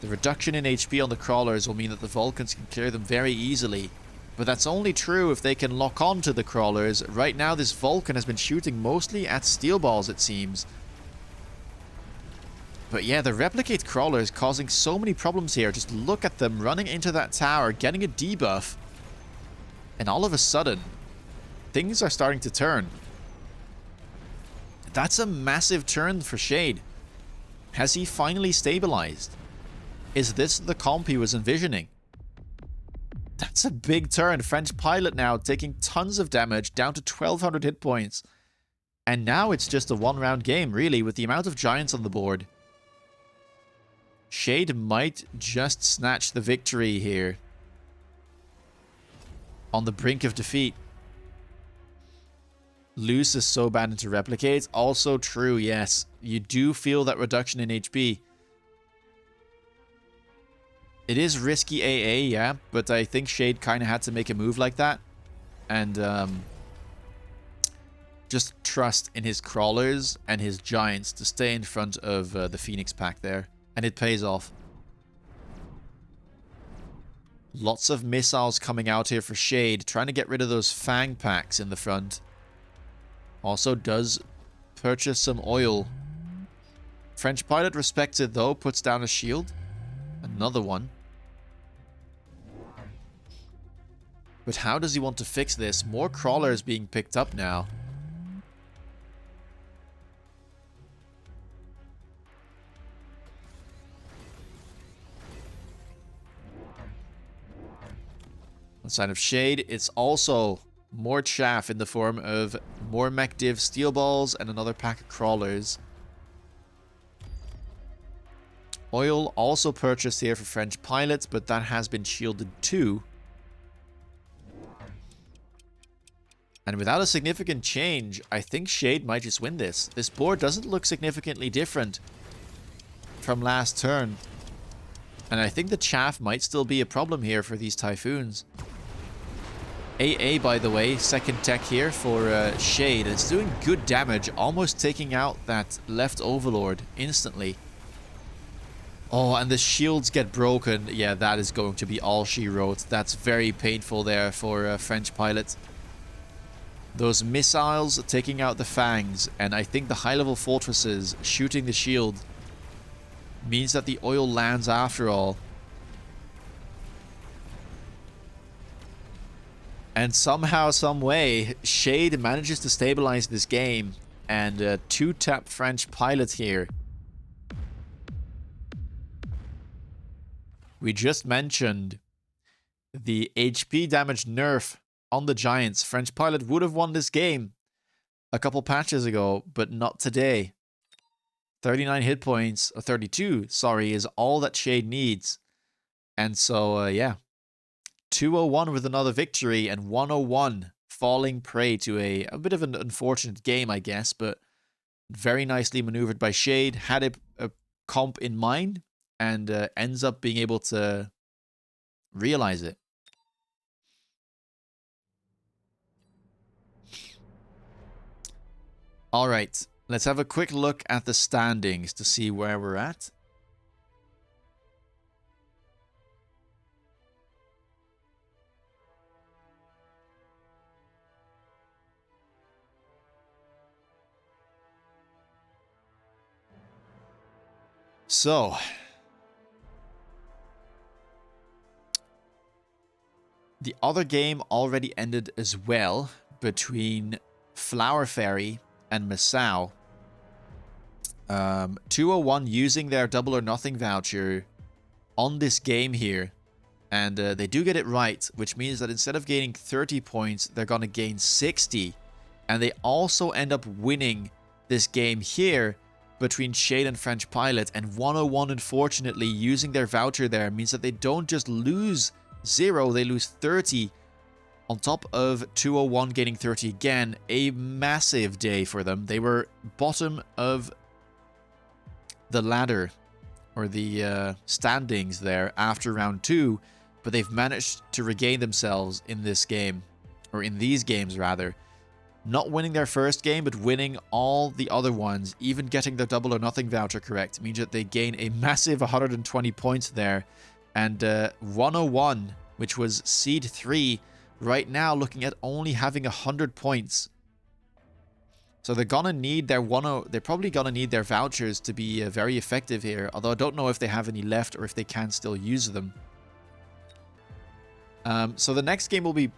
The reduction in HP on the Crawlers will mean that the Vulcans can clear them very easily. But that's only true if they can lock on to the Crawlers. Right now, this Vulcan has been shooting mostly at Steel Balls, it seems. But yeah, the Replicate Crawler is causing so many problems here. Just look at them running into that tower, getting a debuff. And all of a sudden, things are starting to turn. That's a massive turn for Shade. Has he finally stabilized? Is this the comp he was envisioning? That's a big turn. French Pilot now taking tons of damage, down to 1200 hit points. And now it's just a one-round game, really, with the amount of giants on the board. Shade might just snatch the victory here. On the brink of defeat. Loose is so bad into replicate. Also true, yes. You do feel that reduction in HP. It is risky AA, yeah, but I think Shade kind of had to make a move like that. And just trust in his crawlers and his giants to stay in front of the Phoenix pack there. And it pays off. Lots of missiles coming out here for Shade, trying to get rid of those Fang packs in the front. Also does purchase some oil. French Pilot respects it though, puts down a shield. Another one. But how does he want to fix this? More crawlers being picked up now. On the side of Shade, it's also more chaff in the form of more mech div steel balls and another pack of crawlers. Oil also purchased here for French Pilots, but that has been shielded too. And without a significant change, I think Shade might just win this. This board doesn't look significantly different from last turn. And I think the chaff might still be a problem here for these Typhoons. AA, by the way, second tech here for Shade. It's doing good damage, almost taking out that left Overlord instantly. Oh, and the shields get broken. Yeah, that is going to be all she wrote. That's very painful there for French Pilot. Those missiles taking out the Fangs, and I think the high-level fortresses shooting the shield means that the oil lands after all. And somehow, some way, Shade manages to stabilize this game, and two-tap French Pilot here. We just mentioned the HP damage nerf on the Giants. French Pilot would have won this game a couple patches ago, but not today. 39 hit points, or 32, sorry, is all that Shade needs. And so, yeah. 201 with another victory, and 101 falling prey to a bit of an unfortunate game, I guess, but very nicely maneuvered by Shade. Had a comp in mind, and ends up being able to realize it. All right, let's have a quick look at the standings to see where we're at. So, the other game already ended as well between Flower Fairy and Masao. 201 using their double or nothing voucher on this game here. And they do get it right, which means that instead of gaining 30 points, they're going to gain 60. And they also end up winning this game here between Shade and French Pilot. And 101, unfortunately, using their voucher there means that they don't just lose 0, they lose 30. On top of 201 gaining 30 again, a massive day for them. They were bottom of the ladder, or the standings there after round 2, but they've managed to regain themselves in this game, or in these games rather. Not winning their first game, but winning all the other ones, even getting their double or nothing voucher correct, means that they gain a massive 120 points there. And 101, which was seed 3, right now looking at only having 100 points. So they're gonna need their they're probably gonna need their vouchers to be very effective here. Although I don't know if they have any left or if they can still use them. So the next game we'll be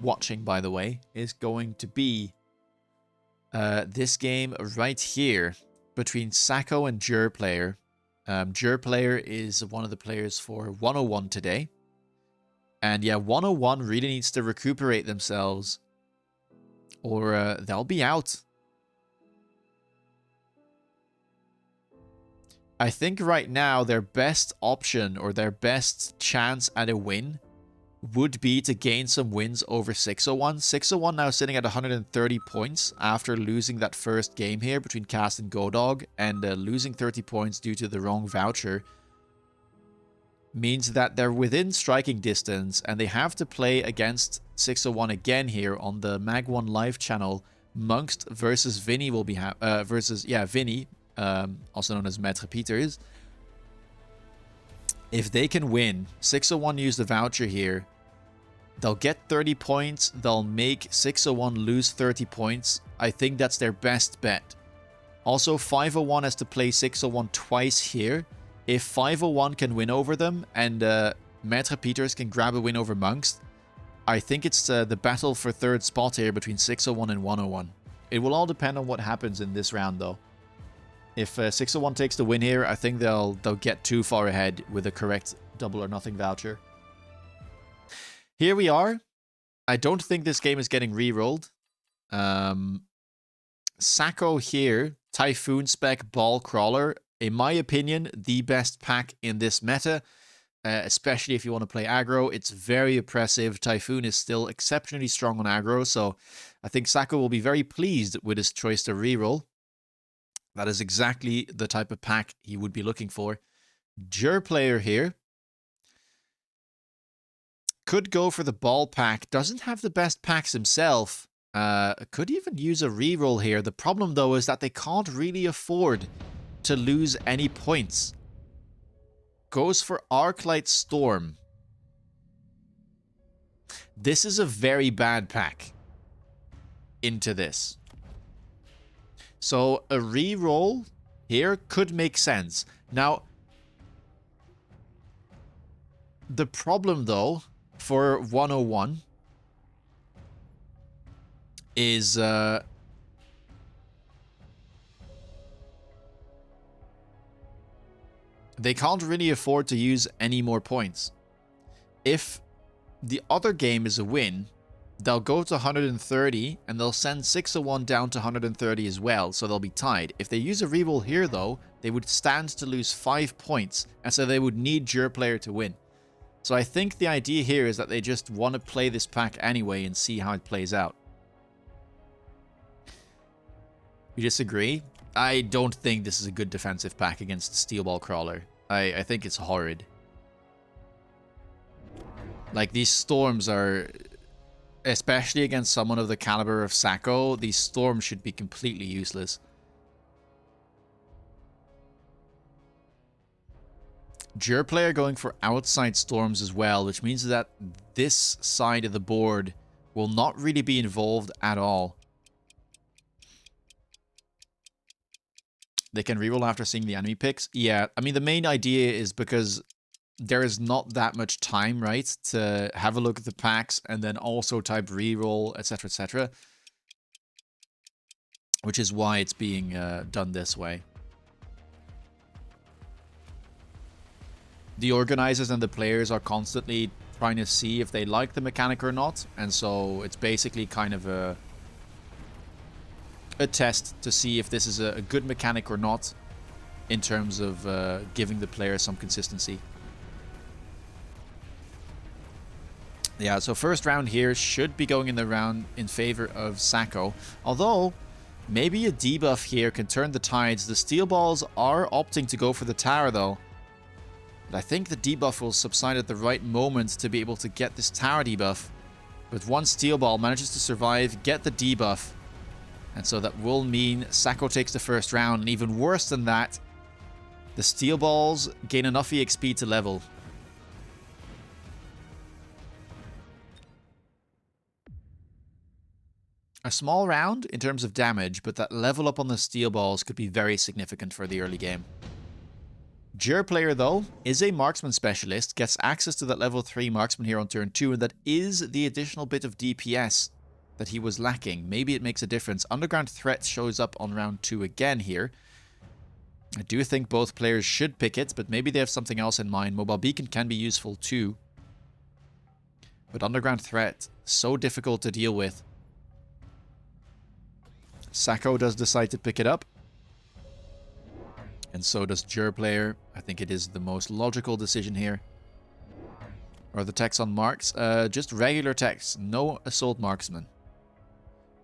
watching, by the way, is going to be this game right here between Sacco and Jur Player. Jur Player is one of the players for 101 today. And yeah, 101 really needs to recuperate themselves or they'll be out. I think right now their best option or their best chance at a win would be to gain some wins over 601. 601 now sitting at 130 points after losing that first game here between Cast and GODOG, and losing 30 points due to the wrong voucher means that they're within striking distance and they have to play against 601 again here on the MAG1 live channel. Munqst versus Vinny will be Vinny, also known as Maître Peters. If they can win, 601 use the voucher here. They'll get 30 points. They'll make 601 lose 30 points. I think that's their best bet. Also, 501 has to play 601 twice here. If 501 can win over them and Maître Peters can grab a win over Munqst, I think it's the battle for third spot here between 601 and 101. It will all depend on what happens in this round, though. If 601 takes the win here, I think they'll get too far ahead with a correct double or nothing voucher. Here we are. I don't think this game is getting re-rolled. Sacco here, Typhoon Spec Ball Crawler. In my opinion, the best pack in this meta, especially if you want to play aggro. It's very oppressive. Typhoon is still exceptionally strong on aggro, so I think Sacco will be very pleased with his choice to reroll. That is exactly the type of pack he would be looking for. Jur Player here could go for the ball pack. Doesn't have the best packs himself. Could even use a reroll here. The problem, though, is that they can't really afford to lose any points. Goes for Arclight Storm. This is a very bad pack into this. So a reroll here could make sense. Now, the problem, though, for 101 is they can't really afford to use any more points. If the other game is a win, they'll go to 130 and they'll send 601 down to 130 as well, so they'll be tied. If they use a reroll here, though, they would stand to lose 5 points, and so they would need Jur Player to win. So I think the idea here is that they just want to play this pack anyway and see how it plays out. You disagree? I don't think this is a good defensive pack against Steel Ball Crawler. I think it's horrid. Like, these storms are, especially against someone of the caliber of Sacco, these storms should be completely useless. Jur Player going for outside storms as well, which means that this side of the board will not really be involved at all. They can reroll after seeing the enemy picks. Yeah, I mean, the main idea is because there is not that much time, right, to have a look at the packs and then also type reroll, etc., etc. Which is why it's being done this way. The organizers and the players are constantly trying to see if they like the mechanic or not, and so it's basically kind of a test to see if this is a good mechanic or not in terms of giving the player some consistency. Yeah, so first round here should be going in the round in favor of Sacco, although maybe a debuff here can turn the tides. The steel balls are opting to go for the tower, though. But I think the debuff will subside at the right moment to be able to get this tower debuff. But one steel ball manages to survive, get the debuff. And so that will mean Sacco takes the first round. And even worse than that, the steel balls gain enough EXP to level. A small round in terms of damage, but that level up on the steel balls could be very significant for the early game. Jur Player, though, is a marksman specialist, gets access to that level 3 marksman here on turn 2, and that is the additional bit of DPS that he was lacking. Maybe it makes a difference. Underground Threat shows up on round 2 again here. I do think both players should pick it, but maybe they have something else in mind. Mobile Beacon can be useful too. But Underground Threat, so difficult to deal with. Sacco does decide to pick it up. And so does Player. I think it is the most logical decision here. Or the techs on marks. Just regular techs. No assault marksman.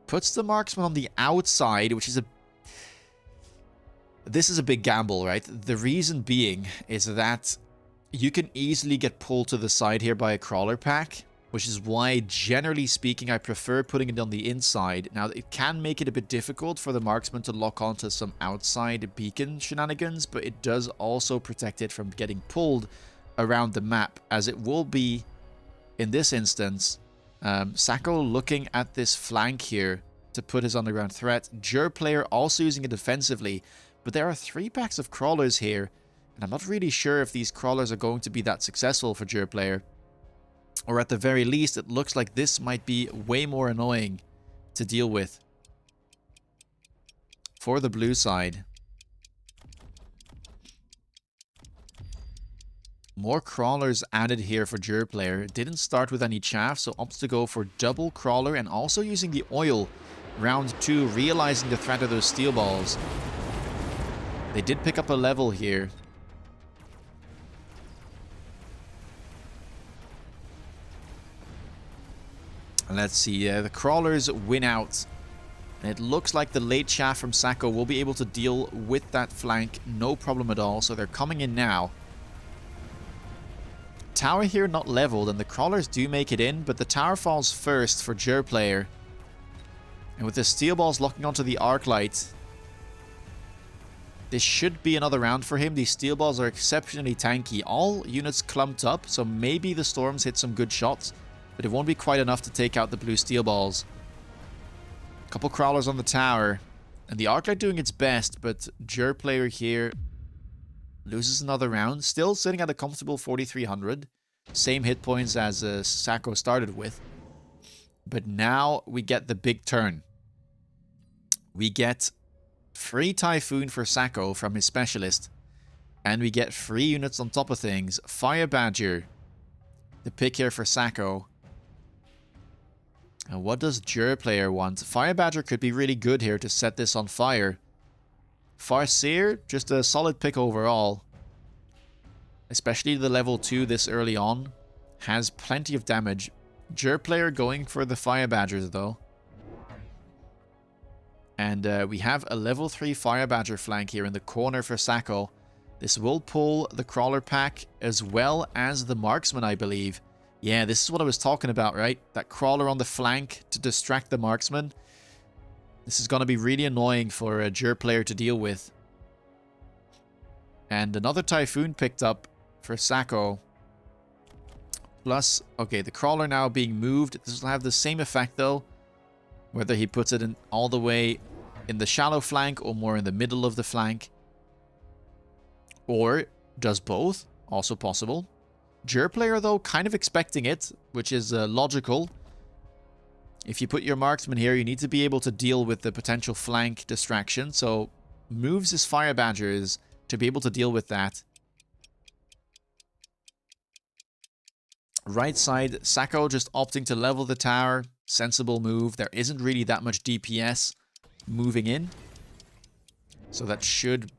Puts the marksman on the outside, which is a... This is a big gamble, right? The reason being is that you can easily get pulled to the side here by a crawler pack, which is why, generally speaking, I prefer putting it on the inside. Now, it can make it a bit difficult for the marksman to lock onto some outside beacon shenanigans, but it does also protect it from getting pulled around the map, as it will be, in this instance, Sacco looking at this flank here to put his underground threat. Player also using it defensively, but there are 3 packs of crawlers here, and I'm not really sure if these crawlers are going to be that successful for Player. Or at the very least, it looks like this might be way more annoying to deal with for the blue side. More crawlers added here for Player. Didn't start with any chaff, so opts to go for double crawler and also using the oil round 2, realizing the threat of those steel balls. They did pick up a level here. Let's see, the crawlers win out. And it looks like the late chaff from Sacco will be able to deal with that flank, no problem at all. So they're coming in now. Tower here not leveled, and the crawlers do make it in, but the tower falls first for Player. And with the steel balls locking onto the arc light, this should be another round for him. These steel balls are exceptionally tanky. All units clumped up, so maybe the storms hit some good shots, but it won't be quite enough to take out the blue steel balls. Couple crawlers on the tower, and the arc light doing its best, but Player here loses another round. Still sitting at a comfortable 4,300. Same hit points as Sacco started with. But now we get the big turn. We get free Typhoon for Sacco from his specialist. And we get free units on top of things. Fire Badger, the pick here for Sacco. And what does Player want? Fire Badger could be really good here to set this on fire. Farseer, just a solid pick overall. Especially the level 2 this early on. Has plenty of damage. Player going for the Fire Badgers though. And we have a level 3 Fire Badger flank here in the corner for Sacco. This will pull the Crawler pack as well as the Marksman, I believe. Yeah, this is what I was talking about, right? That Crawler on the flank to distract the Marksman. This is going to be really annoying for a Player to deal with. And another Typhoon picked up for Sacco. Plus, okay, the Crawler now being moved. This will have the same effect though. Whether he puts it in all the way in the shallow flank or more in the middle of the flank. Or does both. Also possible. Player though, kind of expecting it, which is logical. If you put your marksman here, you need to be able to deal with the potential flank distraction. So moves his Fire Badgers to be able to deal with that. Right side, Sacco just opting to level the tower. Sensible move. There isn't really that much DPS moving in. So that should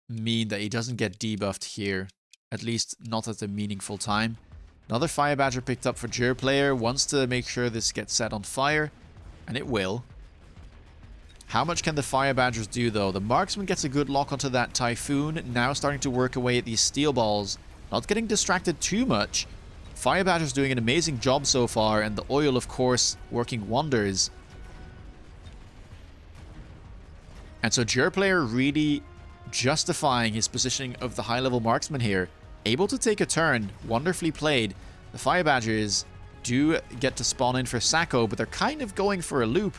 mean that he doesn't get debuffed here. At least not at a meaningful time. Another Fire Badger picked up for Player. Wants to make sure this gets set on fire. And it will. How much can the Fire Badgers do though? The Marksman gets a good lock onto that Typhoon. Now starting to work away at these steel balls. Not getting distracted too much. Fire Badger's doing an amazing job so far. And the oil, of course, working wonders. And so Player really justifying his positioning of the high-level marksman here. Able to take a turn. Wonderfully played. The Fire Badgers do get to spawn in for Sacco, but they're kind of going for a loop.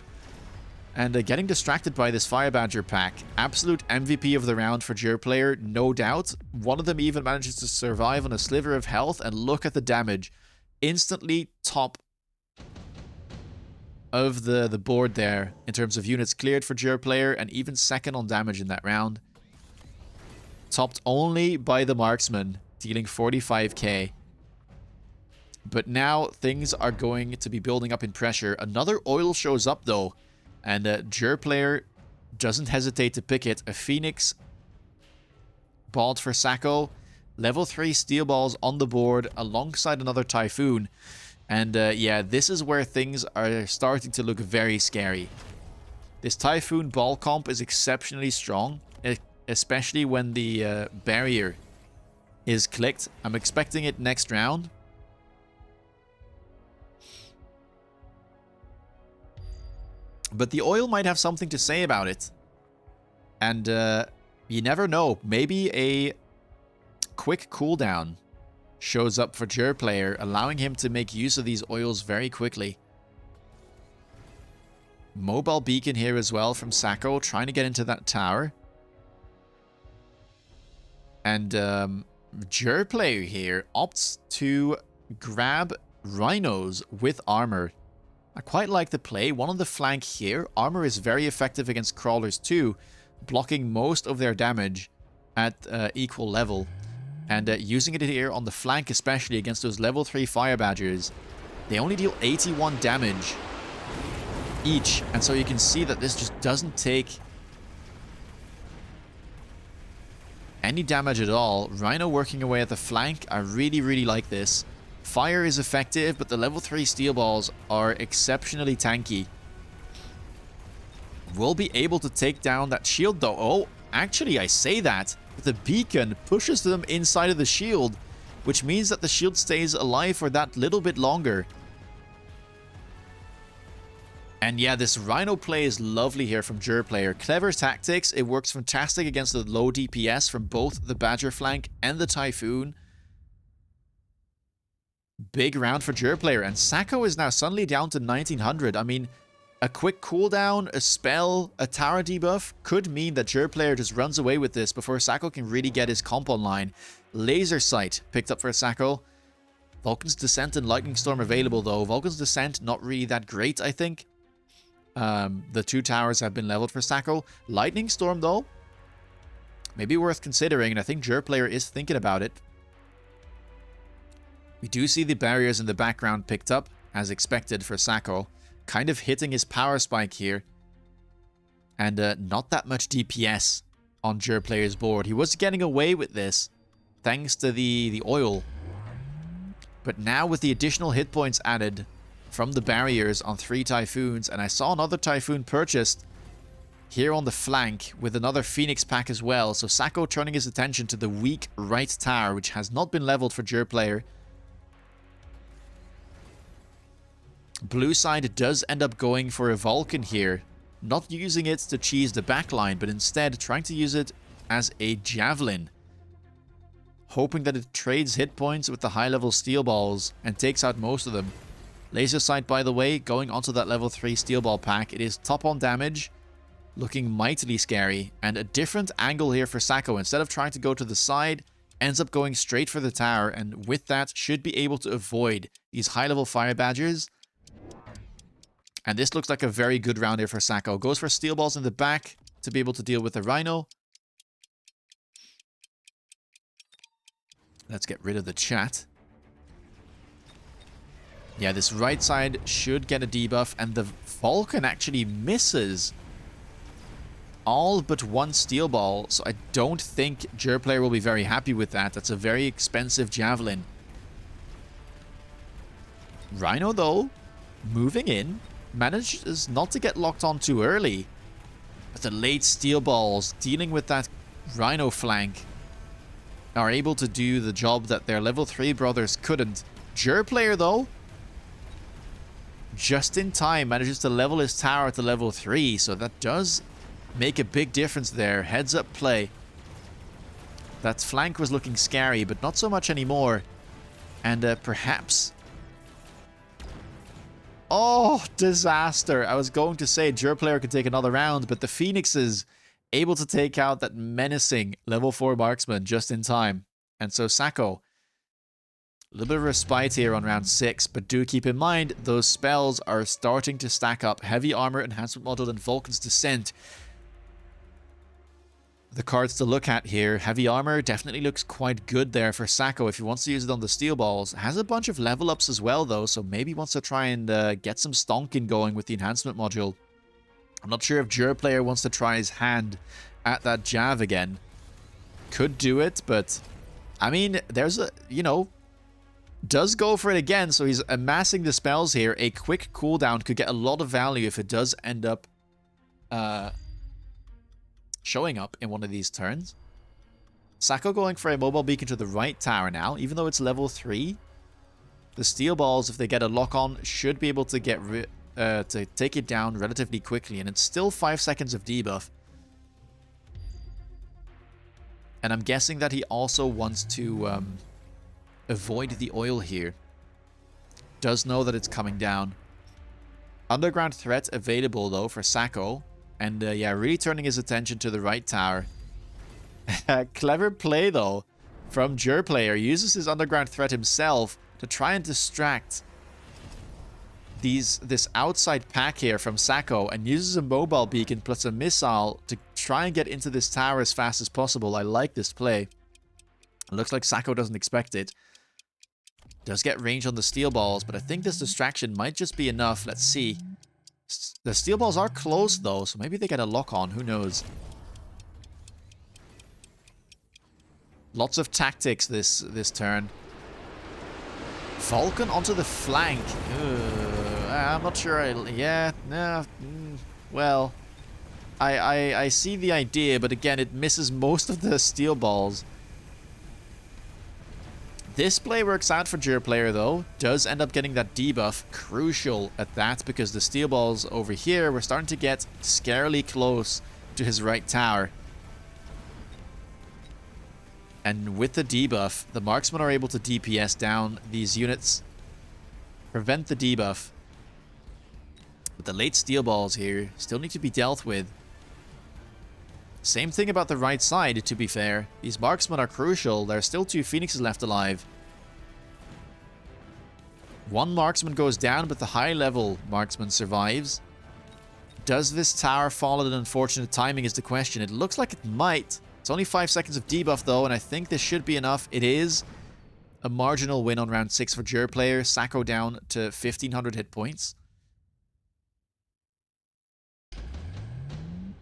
And getting distracted by this Fire Badger pack. Absolute MVP of the round for Player, no doubt. One of them even manages to survive on a sliver of health, and look at the damage. Instantly top of the board there in terms of units cleared for Jer player, and even second on damage in that round. Topped only by the marksman, dealing 45k. But now things are going to be building up in pressure. Another oil shows up though, and Jer player doesn't hesitate to pick it. A Phoenix balled for Sacco. Level 3 steel balls on the board alongside another Typhoon. And yeah, this is where things are starting to look very scary. This Typhoon ball comp is exceptionally strong, especially when the barrier is clicked. I'm expecting it next round. But the oil might have something to say about it. And you never know. Maybe a quick cooldown shows up for Jer player, allowing him to make use of these oils very quickly. Mobile beacon here as well from Sacco, trying to get into that tower. And Jer player here opts to grab rhinos with armor. I quite like the play. One on the flank here. Armor is very effective against crawlers too, blocking most of their damage at equal level. And using it here on the flank, especially against those level 3 fire badgers, they only deal 81 damage each. And so you can see that this just doesn't take any damage at all. Rhino working away at the flank. I really, really like this. Fire is effective, but the level 3 steel balls are exceptionally tanky. We'll be able to take down that shield though. Oh, actually I say that, but the beacon pushes them inside of the shield, which means that the shield stays alive for that little bit longer. And yeah, this Rhino play is lovely here from Jer player. Clever tactics. It works fantastic against the low DPS from both the Badger flank and the Typhoon. Big round for Jer player. And Sacco is now suddenly down to 1900. I mean, a quick cooldown, a spell, a tower debuff could mean that Jer player just runs away with this before Sacco can really get his comp online. Laser Sight picked up for Sacco. Vulcan's Descent and Lightning Storm available though. Vulcan's Descent not really that great, I think. The 2 towers have been leveled for Sacco. Lightning Storm though, maybe worth considering, and I think Jer player is thinking about it. We do see the barriers in the background picked up, as expected for Sacco. Kind of hitting his power spike here. And not that much DPS on Jer player's board. He was getting away with this thanks to the oil. But now with the additional hit points added from the barriers on 3 Typhoons, and I saw another Typhoon purchased here on the flank with another Phoenix pack as well. So Sacco turning his attention to the weak right tower, which has not been leveled for Jer player. Blue side does end up going for a Vulcan here. Not using it to cheese the backline, but instead trying to use it as a Javelin. Hoping that it trades hit points with the high-level steel balls and takes out most of them. Laser Sight, by the way, going onto that level 3 steel ball pack. It is top on damage, looking mightily scary. And a different angle here for Sacco. Instead of trying to go to the side, ends up going straight for the tower. And with that, should be able to avoid these high-level fire badgers. And this looks like a very good round here for Sacco. Goes for steel balls in the back to be able to deal with the Rhino. Let's get rid of the chat. Yeah, this right side should get a debuff, and the Vulcan actually misses all but 1 steel ball, so I don't think Jer player will be very happy with that. That's a very expensive Javelin. Rhino, though, moving in, manages not to get locked on too early, but the late steel balls, dealing with that Rhino flank, are able to do the job that their level 3 brothers couldn't. Jer player, though, just in time manages to level his tower to level 3, so that does make a big difference there. Heads up play. That flank was looking scary, but not so much anymore. And perhaps... Oh, disaster. I was going to say Jer player could take another round, but the Phoenix is able to take out that menacing level 4 marksman just in time. And so Sacco A little bit of respite here on round 6, but do keep in mind those spells are starting to stack up. Heavy Armor, Enhancement Module, and Vulcan's Descent. The cards to look at here. Heavy Armor definitely looks quite good there for Sacco if he wants to use it on the Steel Balls. Has a bunch of level ups as well though, so maybe wants to try and get some stonking going with the Enhancement Module. I'm not sure if Jur player wants to try his hand at that Jav again. Could do it, but I mean, there's a, you know, does go for it again, so he's amassing the spells here. A quick cooldown could get a lot of value if it does end up showing up in one of these turns. Sacco going for a mobile beacon to the right tower now, even though it's level 3. The Steel Balls, if they get a lock on, should be able to get to take it down relatively quickly, and it's still 5 seconds of debuff. And I'm guessing that he also wants to avoid the oil here. Does know that it's coming down. Underground threat available though for Sacco. And yeah, really turning his attention to the right tower. Clever play though from Jur player. Uses his underground threat himself to try and distract this outside pack here from Sacco, and uses a mobile beacon plus a missile to try and get into this tower as fast as possible. I like this play. It looks like Sacco doesn't expect it. Does get range on the Steel Balls, but I think this distraction might just be enough. Let's see. The Steel Balls are close though, so maybe they get a lock on. Who knows? Lots of tactics this turn. Vulcan onto the flank. I'm not sure. Yeah, no. Well, I see the idea, but again, it misses most of the Steel Balls. This play works out for Jur player though. Does end up getting that debuff. Crucial at that, because the Steel Balls over here were starting to get scarily close to his right tower. And with the debuff, the marksmen are able to DPS down these units. Prevent the debuff. But the late Steel Balls here still need to be dealt with. Same thing about the right side, to be fair. These marksmen are crucial. There are still 2 Phoenixes left alive. One marksman goes down, but the high-level marksman survives. Does this tower fall at an unfortunate timing is the question. It looks like it might. It's only 5 seconds of debuff, though, and I think this should be enough. It is a marginal win on round 6 for Jur player. Sacco down to 1,500 hit points.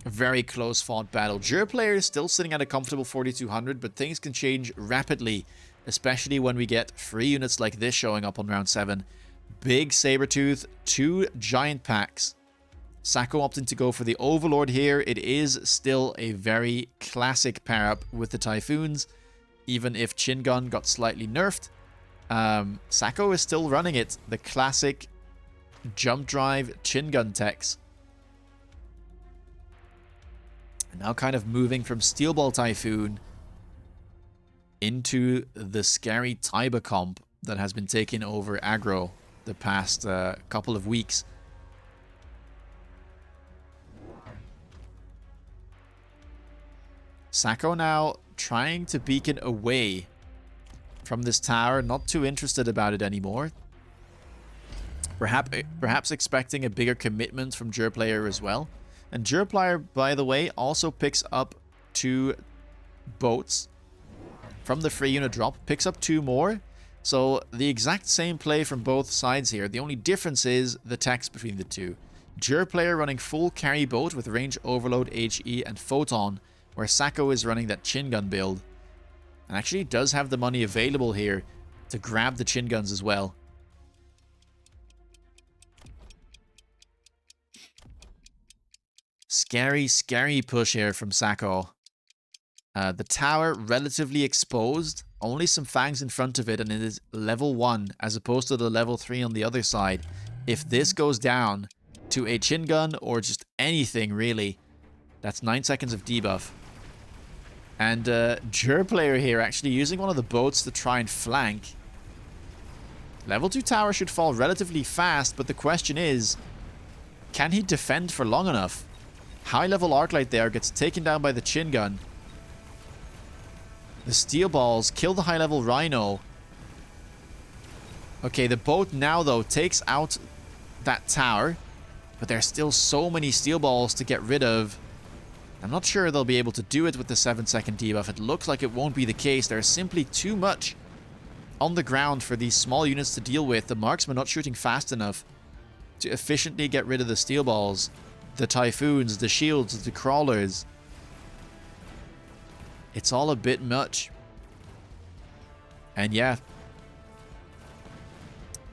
A very close fought battle. Jur player is still sitting at a comfortable 4,200, but things can change rapidly, especially when we get free units like this showing up on round 7. Big Sabertooth, 2 giant packs. Sacco opting to go for the Overlord here. It is still a very classic pair-up with the Typhoons, even if Chin Gun got slightly nerfed. Sacco is still running it. The classic jump drive Chin Gun techs. Now kind of moving from Steel Ball Typhoon into the scary Taiba comp that has been taking over aggro the past couple of weeks. Sacco now trying to beacon away from this tower, not too interested about it anymore. Perhaps expecting a bigger commitment from Jur player as well. And Jur player, by the way, also picks up 2 boats from the free unit drop. Picks up 2 more. So the exact same play from both sides here. The only difference is the text between the two. Jur player running full carry boat with range overload, HE, and photon, where Sacco is running that chin gun build. And actually does have the money available here to grab the chin guns as well. Scary, scary push here from Sacco. The tower relatively exposed. Only some fangs in front of it, and it is level 1 as opposed to the level 3 on the other side. If this goes down to a chin gun or just anything really, that's 9 seconds of debuff. And Jur player here actually using one of the boats to try and flank. Level 2 tower should fall relatively fast, but the question is, can he defend for long enough? High level Arclight there gets taken down by the chin gun. The steel balls kill the high level Rhino. Okay, the boat now, though, takes out that tower. But there's still so many steel balls to get rid of. I'm not sure they'll be able to do it with the 7-second debuff. It looks like it won't be the case. There's simply too much on the ground for these small units to deal with. The marksmen not shooting fast enough to efficiently get rid of the steel balls, the typhoons, the shields, the crawlers. It's all a bit much. And yeah,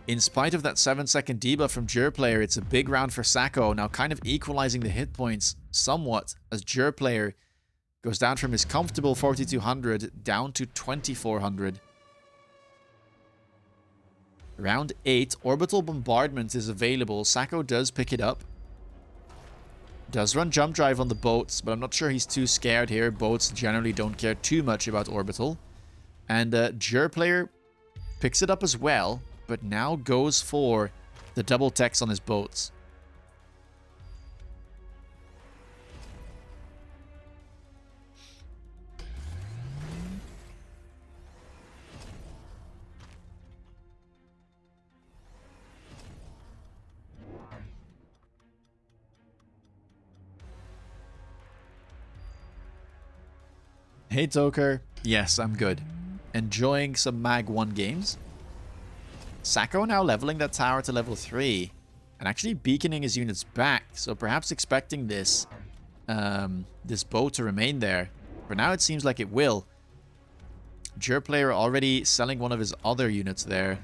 in spite of that 7-second debuff from Player, it's a big round for Sacco, now kind of equalizing the hit points somewhat as Player goes down from his comfortable 4,200 down to 2,400. Round 8, Orbital Bombardment is available. Sacco does pick it up. Does run Jump Drive on the boats, but I'm not sure he's too scared here. Boats generally don't care too much about Orbital. And Player picks it up as well, but now goes for the double techs on his boats. Hey Toker, yes, I'm good. Enjoying some MAG1 games. Sacco now leveling that tower to level 3 and actually beaconing his units back, so perhaps expecting this this boat to remain there. For now it seems like it will. Player already selling one of his other units there.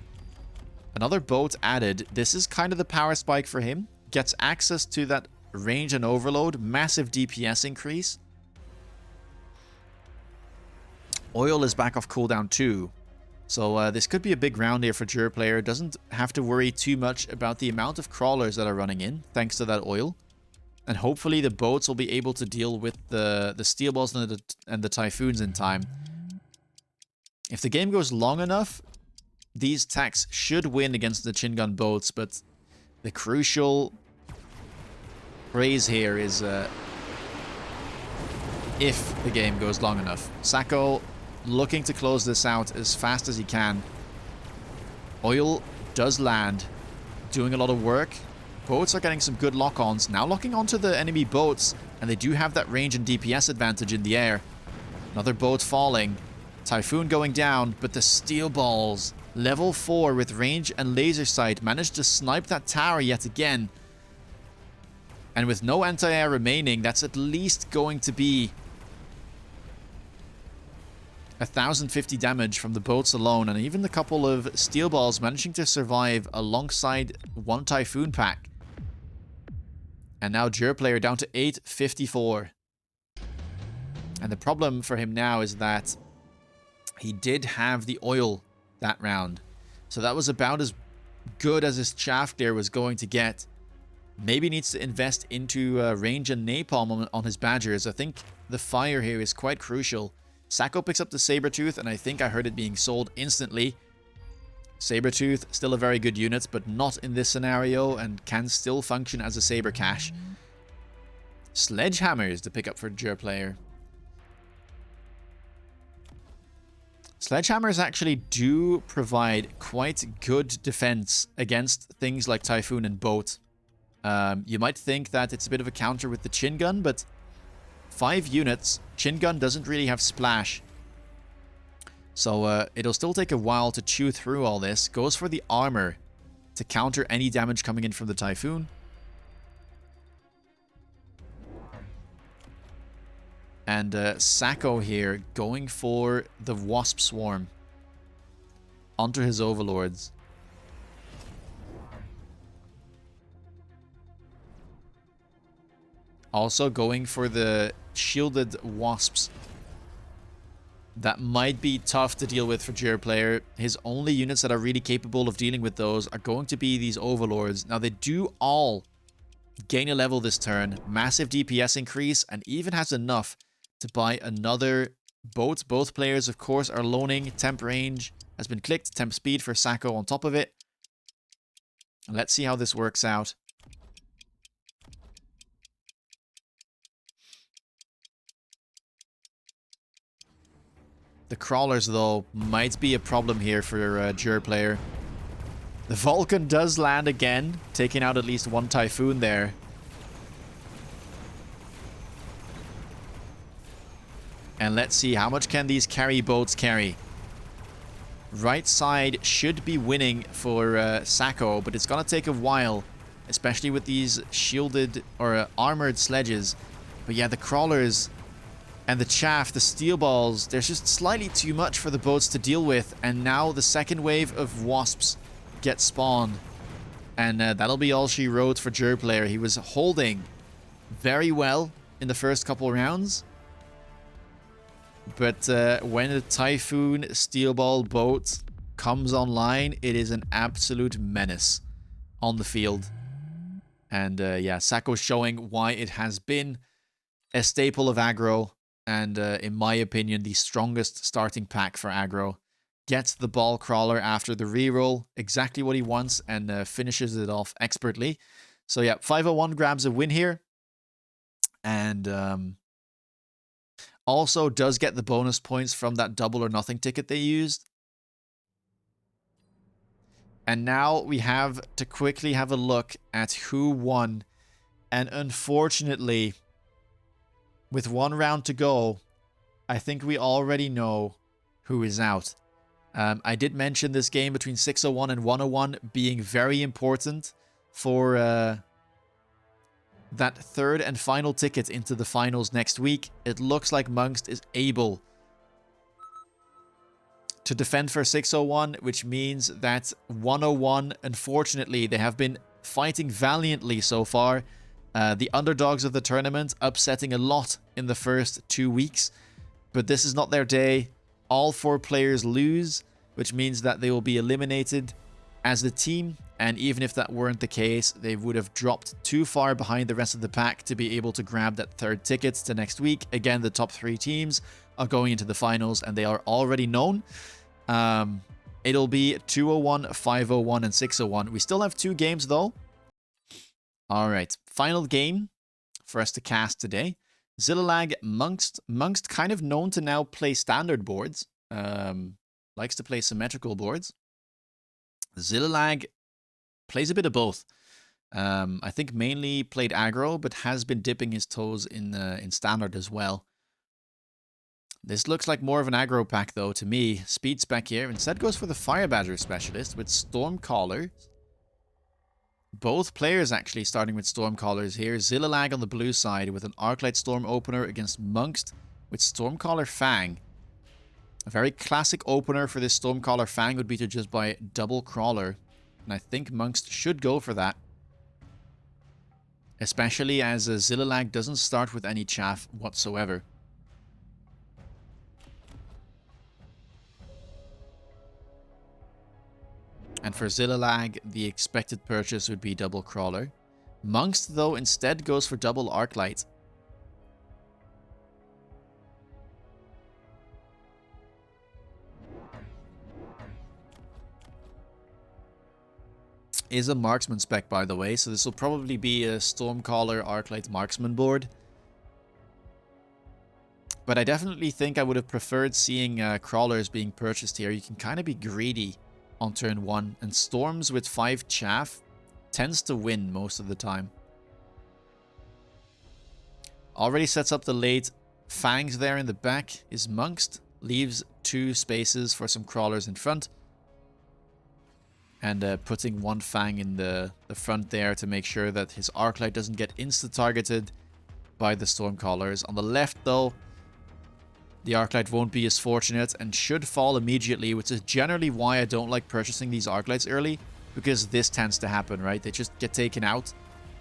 Another boat added. This is kind of the power spike for him. Gets access to that range and overload, massive DPS increase. Oil is back off cooldown too. So this could be a big round here for Player. Doesn't have to worry too much about the amount of crawlers that are running in, thanks to that oil. And hopefully the boats will be able to deal with the steel balls and the typhoons in time. If the game goes long enough, these techs should win against the chin gun boats, but the crucial phrase here is if the game goes long enough. Sacco looking to close this out as fast as he can. Oil does land, doing a lot of work. Boats are getting some good lock-ons. Now locking onto the enemy boats, and they do have that range and DPS advantage in the air. Another boat falling. Typhoon going down, but the steel balls, level 4 with range and laser sight, managed to snipe that tower yet again. And with no anti-air remaining, that's at least going to be 1,050 damage from the boats alone, and even the couple of steel balls managing to survive alongside one typhoon pack. And now Player down to 854. And the problem for him now is that he did have the oil that round. So that was about as good as his chaff clear was going to get. Maybe needs to invest into range and napalm on his badgers. I think the fire here is quite crucial. Sacco picks up the Sabertooth, and I think I heard it being sold instantly. Sabertooth, still a very good unit, but not in this scenario, and can still function as a Saber cache. Sledgehammers to pick up for Player. Sledgehammers actually do provide quite good defense against things like Typhoon and Boat. You might think that it's a bit of a counter with the Chin Gun, but 5 units. Chin Gun doesn't really have splash. So it'll still take a while to chew through all this. Goes for the armor to counter any damage coming in from the Typhoon. And Sacco here going for the Wasp Swarm onto his Overlords. Also going for the shielded Wasps. That might be tough to deal with for Player. His only units that are really capable of dealing with those are going to be these Overlords. Now they do all gain a level this turn. Massive DPS increase, and even has enough to buy another boat. Both players, of course, are loaning. Temp range has been clicked. Temp speed for Sacco on top of it. Let's see how this works out. The crawlers, though, might be a problem here for Player. The Vulcan does land again, taking out at least one Typhoon there. And let's see, how much can these carry boats carry? Right side should be winning for Sacco, but it's going to take a while, especially with these shielded or armored sledges. But yeah, the crawlers and the chaff, the steel balls, there's just slightly too much for the boats to deal with. And now the second wave of wasps get spawned. And that'll be all she wrote for Jerplayer. He was holding very well in the first couple rounds. But when a Typhoon steel ball boat comes online, it is an absolute menace on the field. And yeah, Sacco showing why it has been a staple of aggro. And in my opinion, the strongest starting pack for aggro. Gets the ball crawler after the reroll, exactly what he wants, and finishes it off expertly. So yeah, 501 grabs a win here. And also does get the bonus points from that double or nothing ticket they used. And now we have to quickly have a look at who won. And unfortunately, with one round to go, I think we already know who is out. I did mention this game between 601 and 101 being very important for that third and final ticket into the finals next week. It looks like Munqst is able to defend for 601, which means that 101, unfortunately, they have been fighting valiantly so far. The underdogs of the tournament upsetting a lot in the first 2 weeks. But this is not their day. All 4 players lose, which means that they will be eliminated as the team. And even if that weren't the case, they would have dropped too far behind the rest of the pack to be able to grab that third ticket to next week. Again, the top 3 teams are going into the finals, and they are already known. It'll be 201, 501, and 601. We still have 2 games, though. All right, final game for us to cast today. Zillilag, Munqst. Munqst kind of known to now play standard boards. Likes to play symmetrical boards. Zillilag plays a bit of both. I think mainly played aggro, but has been dipping his toes in standard as well. This looks like more of an aggro pack, though, to me. Speed spec here. Instead goes for the Fire Badger specialist with Stormcaller. Both players actually starting with Stormcallers here. Zillilag on the blue side with an Arclight Storm opener against Munqst with Stormcaller Fang. A very classic opener for this Stormcaller Fang would be to just buy double Crawler. And I think Munqst should go for that. Especially as Zillilag doesn't start with any chaff whatsoever. And for Zillilag, the expected purchase would be double Crawler. Munqst, though, instead goes for double Arclight. Is a marksman spec, by the way, so this will probably be a Stormcaller Arclight marksman board. But I definitely think I would have preferred seeing crawlers being purchased here. You can kind of be greedy on turn 1, and Storms with 5 chaff tends to win most of the time. Already sets up the late Fangs there in the back is Munqst. Leaves 2 spaces for some crawlers in front. And putting 1 Fang in the front there to make sure that his Arclight doesn't get insta-targeted by the Stormcallers. On the left, though, the Arclight won't be as fortunate and should fall immediately, which is generally why I don't like purchasing these Arclights early, because this tends to happen, right? They just get taken out,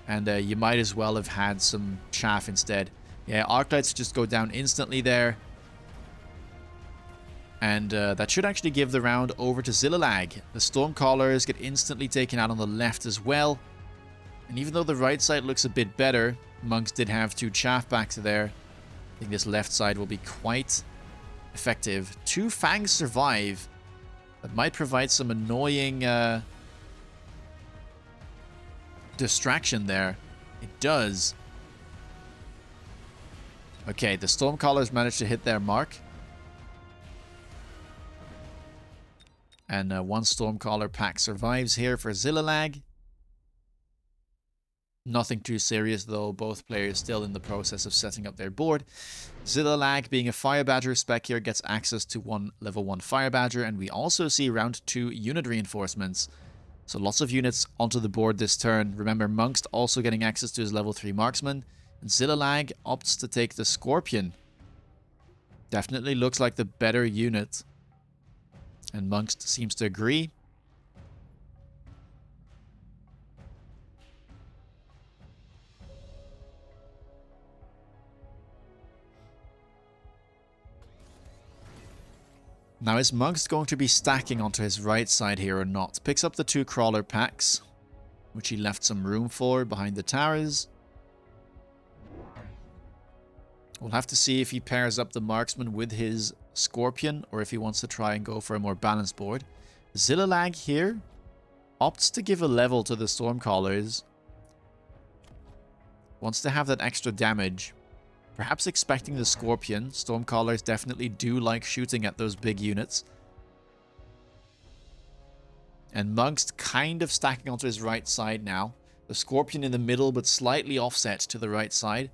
and you might as well have had some chaff instead. Yeah, Arclights just go down instantly there. And that should actually give the round over to Zillilag. The Stormcallers get instantly taken out on the left as well. And even though the right side looks a bit better, Munqst did have 2 chaff backs there. I think this left side will be quite effective. 2 Fangs survive. That might provide some annoying distraction there. It does. Okay, the Stormcallers managed to hit their mark. And one Stormcaller pack survives here for Zillilag. Nothing too serious though, both players still in the process of setting up their board. Zillilag, being a Fire Badger spec here, gets access to one level 1 Fire Badger, and we also see round 2 unit reinforcements. So lots of units onto the board this turn. Remember, Munqst also getting access to his level 3 Marksman, and Zillilag opts to take the Scorpion. Definitely looks like the better unit, and Munqst seems to agree. Now, is Munqst going to be stacking onto his right side here or not? Picks up the 2 Crawler packs, which he left some room for behind the towers. We'll have to see if he pairs up the Marksman with his Scorpion, or if he wants to try and go for a more balanced board. Zillilag here opts to give a level to the Stormcallers. Wants to have that extra damage. Perhaps expecting the Scorpion. Stormcallers definitely do like shooting at those big units. And Munqst kind of stacking onto his right side now. The Scorpion in the middle, but slightly offset to the right side.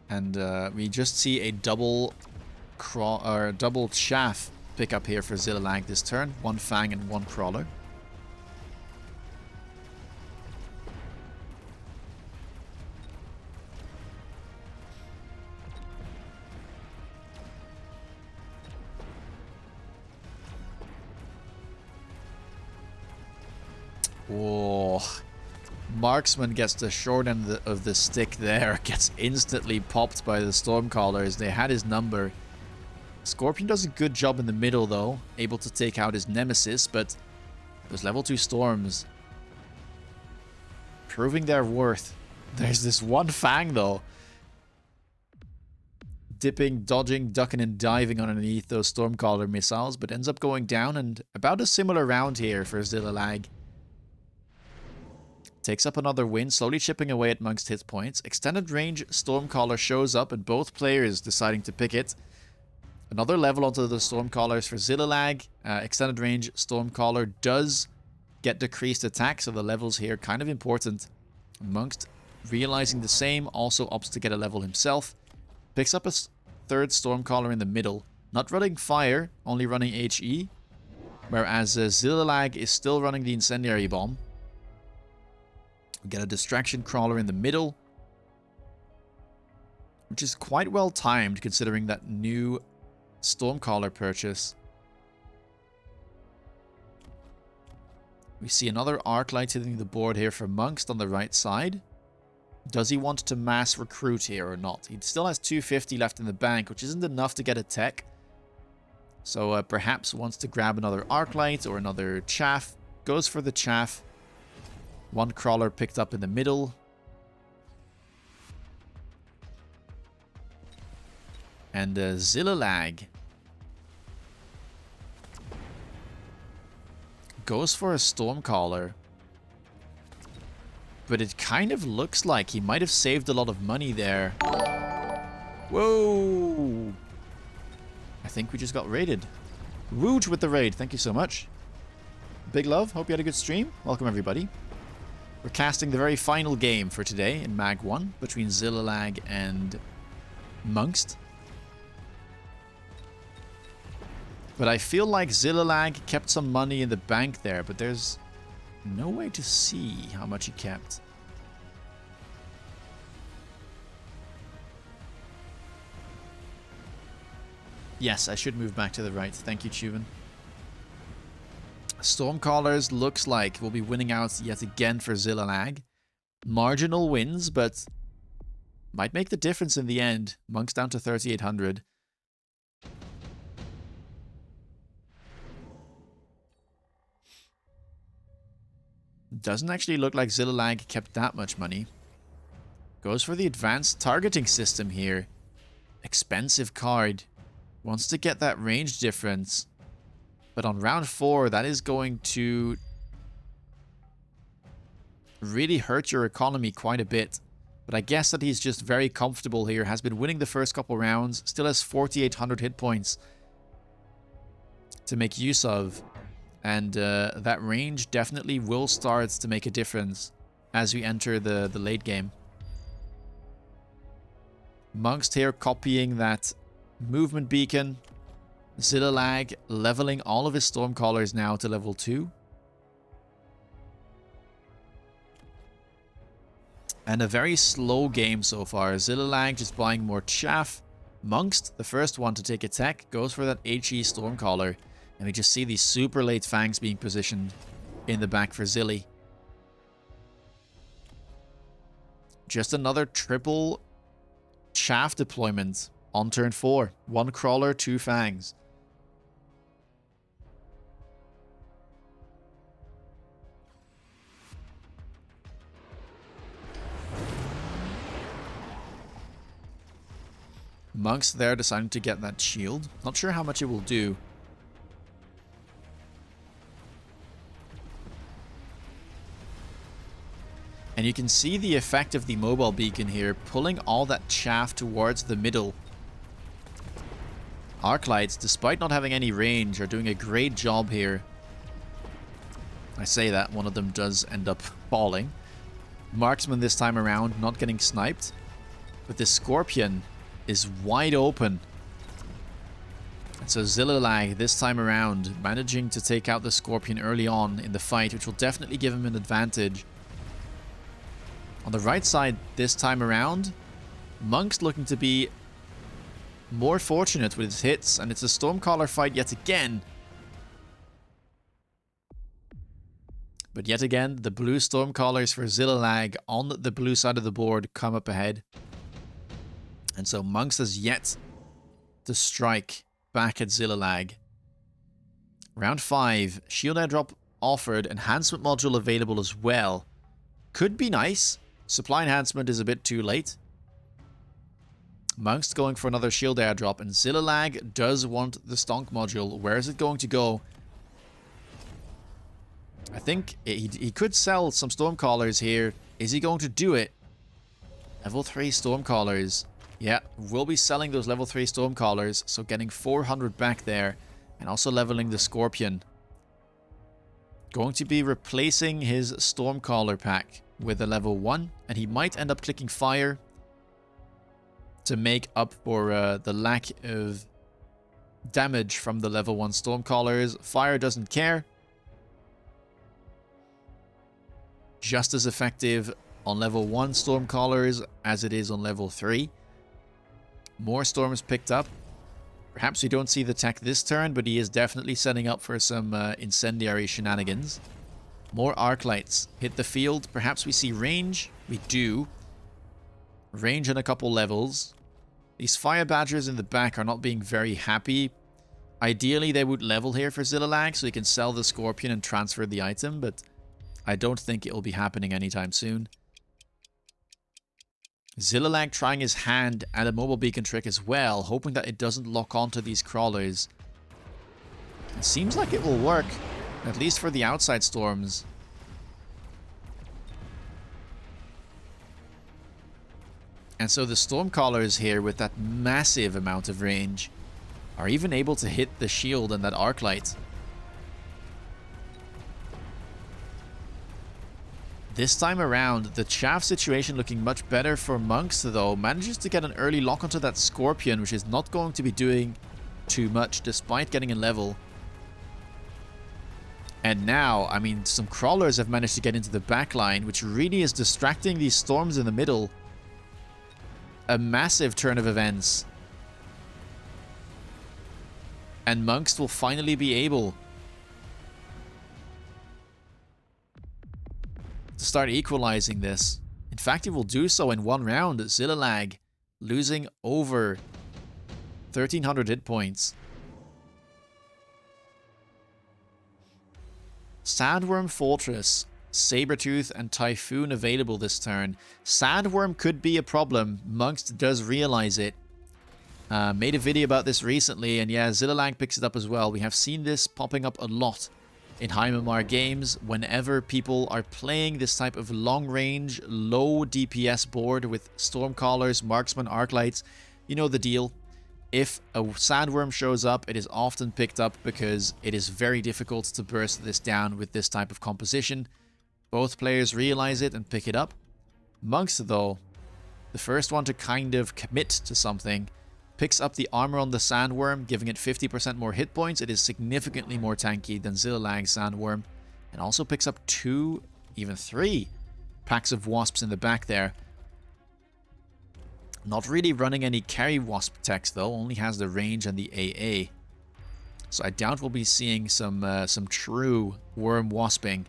And we just see a double chaff pick up here for Zillilag this turn. 1 Fang and 1 Crawler. Whoa. Marksman gets the short end of the stick there. Gets instantly popped by the Stormcallers. They had his number. Scorpion does a good job in the middle though. Able to take out his nemesis, but those level 2 Storms proving their worth. There's this 1 Fang though. Dipping, dodging, ducking and diving underneath those Stormcaller missiles, but ends up going down, and about a similar round here for Zillilag. Takes up another win, slowly chipping away at Munqst's hit points. Extended range Stormcaller shows up, and both players deciding to pick it. Another level onto the Stormcallers for Zillilag. Extended range Stormcaller does get decreased attack, so the levels here kind of important. Munqst, realizing the same, also opts to get a level himself. Picks up a 3rd Stormcaller in the middle. Not running fire, only running HE. Whereas Zillilag is still running the Incendiary Bomb. We get a Distraction Crawler in the middle, which is quite well timed considering that new Stormcaller purchase. We see another Arclight hitting the board here for Munqst on the right side. Does he want to mass recruit here or not? He still has 250 left in the bank, which isn't enough to get a tech. So perhaps wants to grab another Arclight or another Chaff. Goes for the Chaff. 1 Crawler picked up in the middle. And Zillilag goes for a Stormcaller. But it kind of looks like he might have saved a lot of money there. Whoa! I think we just got raided. Wooj with the raid. Thank you so much. Big love. Hope you had a good stream. Welcome, everybody. We're casting the very final game for today in MAG1 between Zillilag and Munqst. But I feel like Zillilag kept some money in the bank there, but there's no way to see how much he kept. Yes, I should move back to the right. Thank you, Chuven. Stormcallers looks like will be winning out yet again for Zillilag. Marginal wins, but might make the difference in the end. Munqst down to 3,800. Doesn't actually look like Zillilag kept that much money. Goes for the advanced targeting system here. Expensive card. Wants to get that range difference. But on round 4, that is going to really hurt your economy quite a bit. But I guess that he's just very comfortable here, has been winning the first couple rounds, still has 4,800 hit points to make use of. And that range definitely will start to make a difference as we enter the late game. Munqst here copying that movement beacon. Zillilag leveling all of his Stormcallers now to level 2. And a very slow game so far. Zillilag just buying more chaff. Munqst, the first one to take a tech, goes for that HE Stormcaller. And we just see these super late fangs being positioned in the back for Zilly. Just another triple chaff deployment on turn 4. 1 crawler, 2 fangs. Munqst there deciding to get that shield. Not sure how much it will do. And you can see the effect of the mobile beacon here, pulling all that chaff towards the middle. Arclights, despite not having any range, are doing a great job here. I say that, one of them does end up falling. Marksman this time around, not getting sniped. But this Scorpion is wide open. And so Zillilag this time around, managing to take out the Scorpion early on in the fight, which will definitely give him an advantage. On the right side this time around, Munqst looking to be more fortunate with his hits, and it's a Stormcaller fight yet again. But yet again, the blue Stormcallers for Zillilag on the blue side of the board come up ahead. And so Munqst has yet to strike back at Zillilag. Round 5, shield airdrop offered, enhancement module available as well. Could be nice. Supply enhancement is a bit too late. Munqst going for another shield airdrop, and Zillilag does want the stonk module. Where is it going to go? I think he could sell some Stormcallers here. Is he going to do it? Level 3 Stormcallers. Yeah, we'll be selling those level 3 Stormcallers, so getting 400 back there, and also leveling the Scorpion. Going to be replacing his Stormcaller pack with a level 1, and he might end up clicking fire to make up for the lack of damage from the level 1 Stormcallers. Fire doesn't care. Just as effective on level 1 Stormcallers as it is on level 3. More storms picked up. Perhaps we don't see the tech this turn, but he is definitely setting up for some incendiary shenanigans. More Arclights hit the field. Perhaps we see range. We do. Range on a couple levels. These Fire Badgers in the back are not being very happy. Ideally, they would level here for Zillilag so he can sell the Scorpion and transfer the item, but I don't think it will be happening anytime soon. Zillilag trying his hand at a mobile beacon trick as well, hoping that it doesn't lock onto these crawlers. It seems like it will work, at least for the outside storms. And so the Stormcallers here with that massive amount of range are even able to hit the shield and that Arclight. This time around, the chaff situation looking much better for Munqst though. Manages to get an early lock onto that Scorpion, which is not going to be doing too much despite getting a level. And now, I mean, some crawlers have managed to get into the backline, which really is distracting these storms in the middle. A massive turn of events. And Munqst will finally be able to start equalizing this. In fact, he will do so in one round. Zillilag losing over 1,300 hit points. Sandworm Fortress, Sabertooth, and Typhoon available this turn. Sandworm could be a problem. Munqst does realize it. Made a video about this recently, and yeah, Zillilag picks it up as well. We have seen this popping up a lot in Heimamar games, whenever people are playing this type of long-range, low DPS board with Stormcallers, Marksman, Arclights, you know the deal. If a Sandworm shows up, it is often picked up because it is very difficult to burst this down with this type of composition. Both players realize it and pick it up. Munqst, though, the first one to kind of commit to something, picks up the armor on the Sandworm, giving it 50% more hit points. It is significantly more tanky than Zillilag Sandworm. And also picks up 2, even 3 packs of Wasps in the back there. Not really running any carry Wasp techs though, only has the range and the AA. So I doubt we'll be seeing some true Worm Wasping.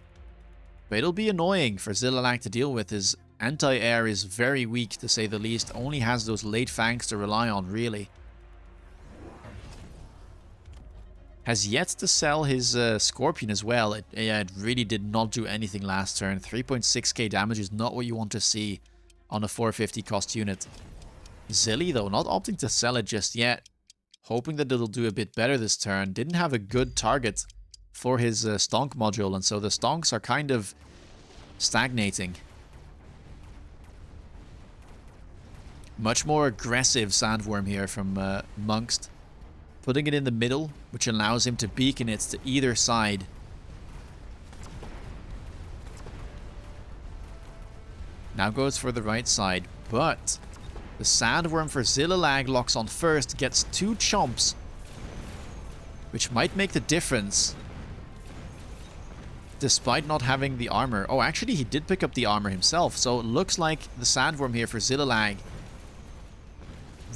But it'll be annoying for Zillilag to deal with. His anti-air is very weak, to say the least. Only has those late fangs to rely on, really. Has yet to sell his Scorpion as well. It really did not do anything last turn. 3.6k damage is not what you want to see on a 450 cost unit. Zilly, though, not opting to sell it just yet. Hoping that it'll do a bit better this turn. Didn't have a good target for his Stonk module, and so the Stonks are kind of stagnating. Much more aggressive Sandworm here from Munqst. Putting it in the middle, which allows him to beacon it to either side. Now goes for the right side, but the Sandworm for Zillilag locks on first, gets 2 chomps, which might make the difference. Despite not having the armor. Oh, actually, he did pick up the armor himself. So it looks like the Sandworm here for Zillilag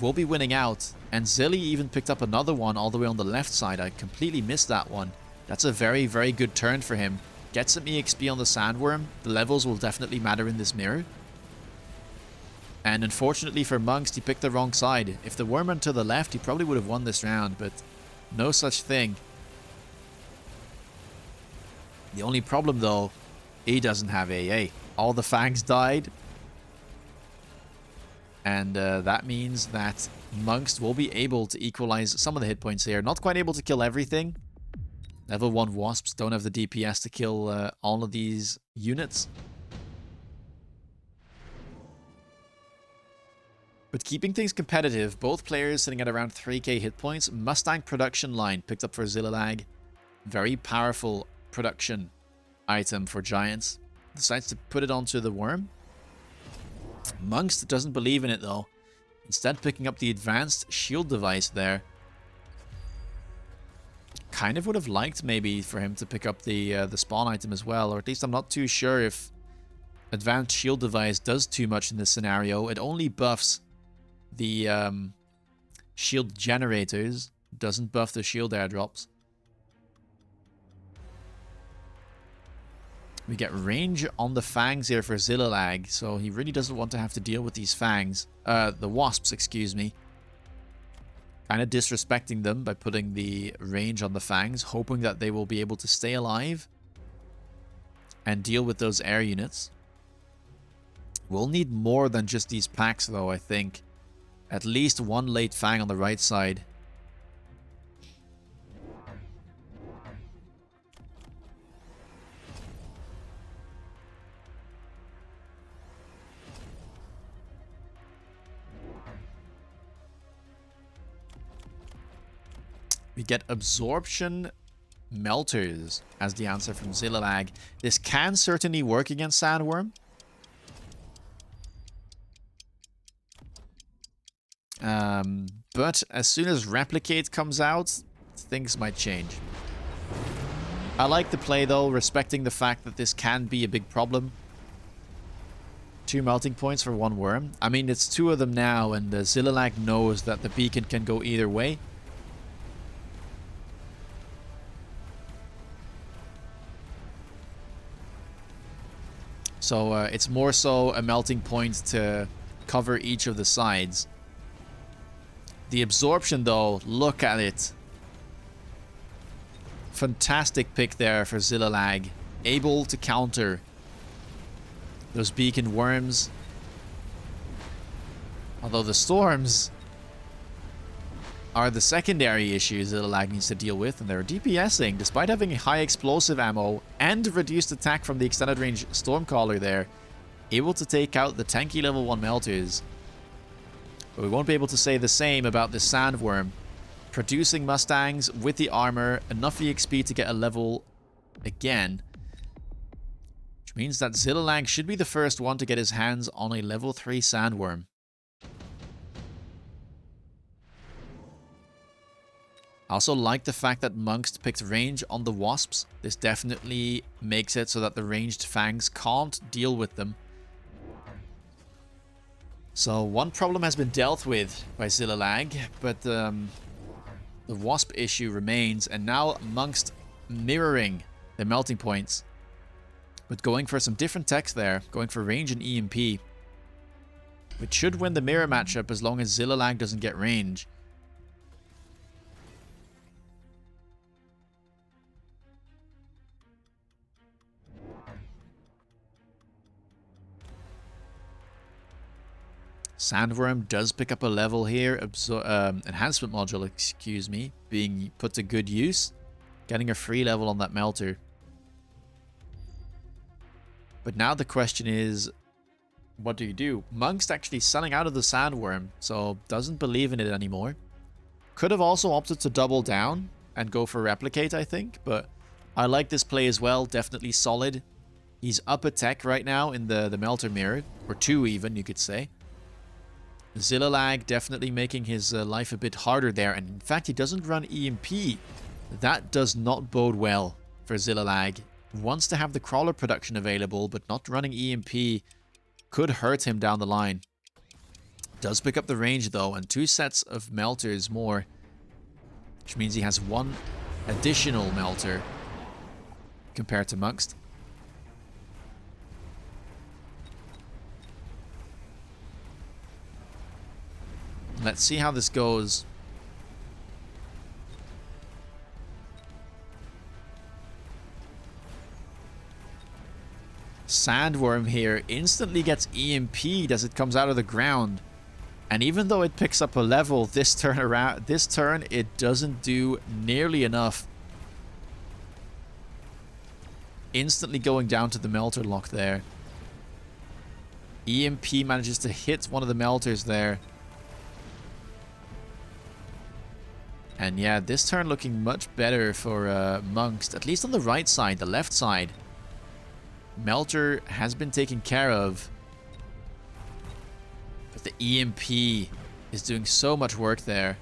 will be winning out. And Zilly even picked up another one all the way on the left side. I completely missed that one. That's a very, very good turn for him. Gets some EXP on the Sandworm. The levels will definitely matter in this mirror. And unfortunately for Munqst, he picked the wrong side. If the worm went to the left, he probably would have won this round. But no such thing. The only problem, though, he doesn't have AA. All the fangs died. And that means that Munqst will be able to equalize some of the hit points here. Not quite able to kill everything. Level 1 Wasps don't have the DPS to kill all of these units. But keeping things competitive, both players sitting at around 3k hit points. Mustang production line picked up for Zillilag. Very powerful production item for Giants. Decides to put it onto the worm. Munqst doesn't believe in it though. Instead picking up the advanced shield device there. Kind of would have liked maybe for him to pick up the spawn item as well. Or at least I'm not too sure if advanced shield device does too much in this scenario. It only buffs the shield generators. Doesn't buff the shield airdrops. We get range on the fangs here for Zillilag, so he really doesn't want to have to deal with these fangs. The wasps, excuse me. Kind of disrespecting them by putting the range on the fangs, hoping that they will be able to stay alive and deal with those air units. We'll need more than just these packs, though, I think. At least one late fang on the right side. We get Absorption Melters as the answer from Zillilag. This can certainly work against Sandworm. But as soon as Replicate comes out, things might change. I like the play though, respecting the fact that this can be a big problem. 2 melting points for 1 worm. I mean, it's 2 of them now, and Zillilag knows that the beacon can go either way. So it's more so a melting point to cover each of the sides. The absorption though, look at it. Fantastic pick there for Zillilag. Able to counter those beacon worms. Although the storms are the secondary issues that Zillilag needs to deal with, and they're DPSing. Despite having high explosive ammo and reduced attack from the extended range Stormcaller there, able to take out the tanky level 1 melters. But we won't be able to say the same about this Sandworm. Producing Mustangs with the armor, enough EXP to get a level again. Which means that Zillilag should be the first one to get his hands on a level 3 Sandworm. I also like the fact that Munqst picked range on the Wasps. This definitely makes it so that the ranged Fangs can't deal with them. So one problem has been dealt with by Zillilag, but the Wasp issue remains, and now Munqst mirroring the melting points, but going for some different techs there, going for range and EMP, which should win the mirror matchup as long as Zillilag doesn't get range. Sandworm does pick up a level here. Enhancement module, excuse me, being put to good use. Getting a free level on that melter. But now the question is, what do you do? Munqst actually selling out of the Sandworm, so doesn't believe in it anymore. Could have also opted to double down and go for Replicate, I think. But I like this play as well. Definitely solid. He's up a tech right now in the melter mirror. Or 2 even, you could say. Zillilag definitely making his life a bit harder there, and in fact he doesn't run EMP. That does not bode well for Zillilag. Wants to have the crawler production available, but not running EMP could hurt him down the line. Does pick up the range though, and 2 sets of melters more, which means he has 1 additional melter compared to Munqst. Let's see how this goes. Sandworm here instantly gets EMP'd as it comes out of the ground. And even though it picks up a level this turn it doesn't do nearly enough. Instantly going down to the melter lock there. EMP manages to hit one of the melters there. And yeah, this turn looking much better for Munqst, at least on the right side, the left side. Melter has been taken care of. But the EMP is doing so much work there.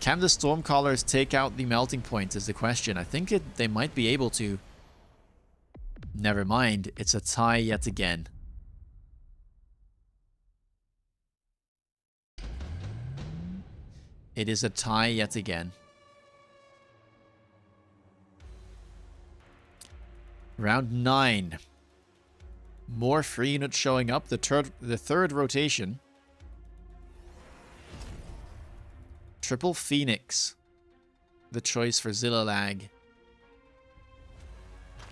Can the Stormcallers take out the melting point is the question. I think they might be able to. Never mind, it's a tie yet again. It is a tie yet again. Round 9. More free units showing up. The third rotation. Triple Phoenix. The choice for Zillilag.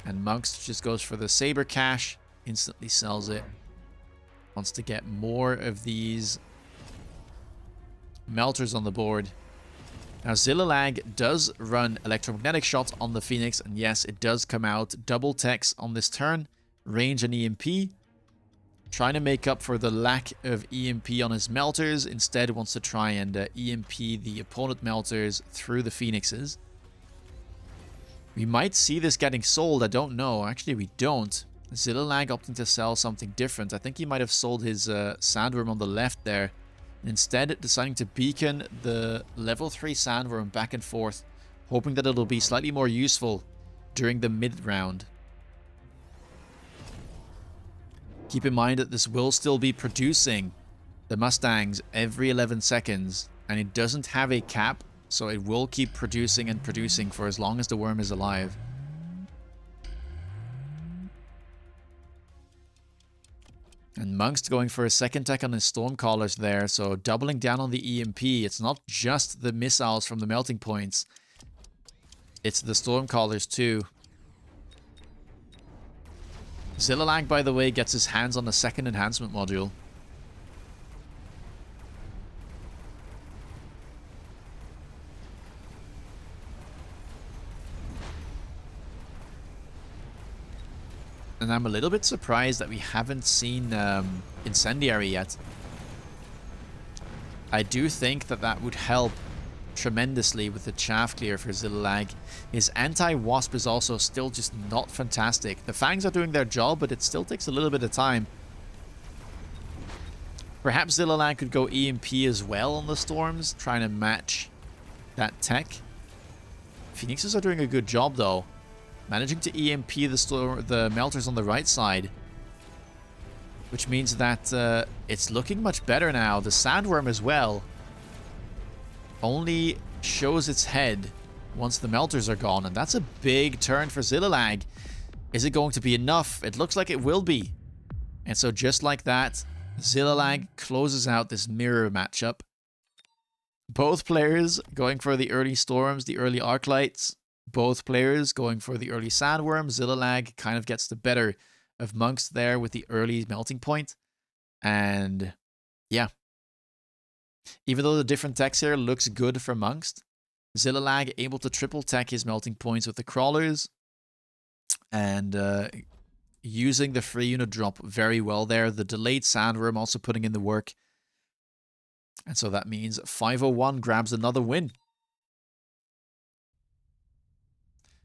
And Munqst just goes for the Saber Cash. Instantly sells it. Wants to get more of these melters on the board. Now Zillilag does run electromagnetic shots on the Phoenix, and yes, it does come out double techs on this turn, range and EMP. Trying to make up for the lack of EMP on his melters, instead wants to try and EMP the opponent melters through the Phoenixes. We might see this getting sold, I don't know. Actually, we don't. Zillilag opting to sell something different. I think he might have sold his Sandworm on the left there. Instead, deciding to beacon the level 3 Sandworm back and forth, hoping that it'll be slightly more useful during the mid-round. Keep in mind that this will still be producing the Mustangs every 11 seconds, and it doesn't have a cap, so it will keep producing and producing for as long as the worm is alive. And Munqst going for a second tech on his Stormcallers there, so doubling down on the EMP. It's not just the missiles from the melting points. It's the Stormcallers too. Zillilag, by the way, gets his hands on the second enhancement module. And I'm a little bit surprised that we haven't seen Incendiary yet. I do think that that would help tremendously with the chaff clear for Zillilag. His anti-wasp is also still just not fantastic. The fangs are doing their job, but it still takes a little bit of time. Perhaps Zillilag could go EMP as well on the storms, trying to match that tech. Phoenixes are doing a good job though. Managing to EMP the melters on the right side. Which means that it's looking much better now. The sandworm as well only shows its head once the melters are gone. And that's a big turn for Zillilag. Is it going to be enough? It looks like it will be. And so just like that, Zillilag closes out this mirror matchup. Both players going for the early storms, the early arc lights. Both players going for the early sandworm. Zillilag kind of gets the better of Munqst there with the early melting point. And yeah. Even though the different techs here looks good for Munqst, Zillilag able to triple tech his melting points with the crawlers. And using the free unit drop very well there. The delayed sandworm also putting in the work. And so that means 501 grabs another win.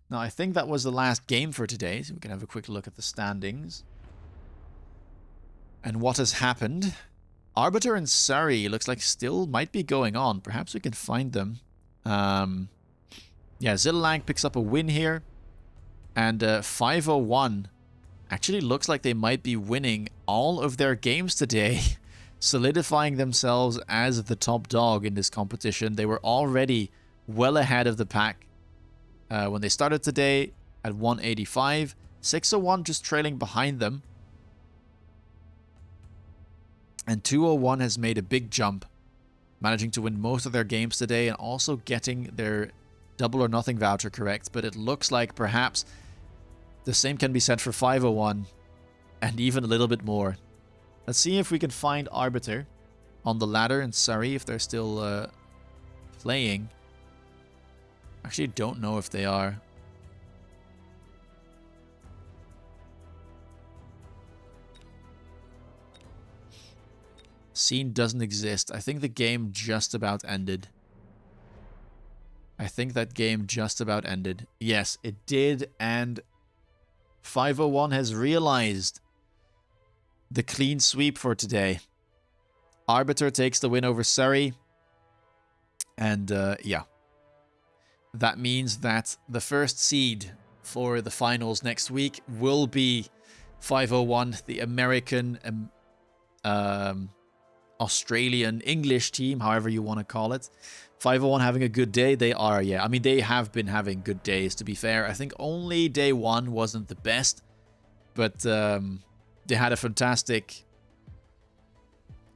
Now, I think that was the last game for today, so we can have a quick look at the standings. And what has happened. Arbiter and Surrey looks like still might be going on. Perhaps we can find them. Yeah, Zillilag picks up a win here. And 501 actually looks like they might be winning all of their games today. Solidifying themselves as the top dog in this competition. They were already well ahead of the pack. When they started today at 185, 601 just trailing behind them. And 201 has made a big jump, managing to win most of their games today and also getting their double or nothing voucher correct. But it looks like perhaps the same can be said for 501 and even a little bit more. Let's see if we can find Arbiter on the ladder and Surrey if they're still playing. Actually, don't know if they are. Scene doesn't exist. I think the game just about ended. I think that game just about ended. Yes, it did, and 501 has realized the clean sweep for today. Arbiter takes the win over Surrey. And, yeah. That means that the first seed for the finals next week will be 501, the American, Australian, English team, however you want to call it. 501 having a good day. They are, yeah. I mean, they have been having good days, to be fair. I think only day one wasn't the best. But they had a fantastic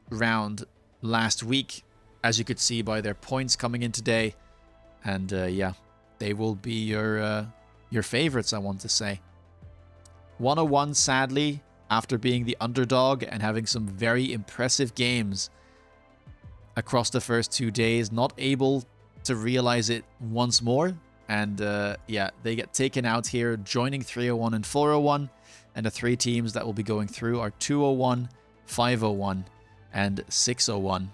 round last week, as you could see by their points coming in today. And yeah, they will be your favorites, I want to say. 101, sadly, after being the underdog and having some very impressive games across the first 2 days, not able to realize it once more. And yeah, they get taken out here, joining 301 and 401. And the three teams that will be going through are 201, 501, and 601.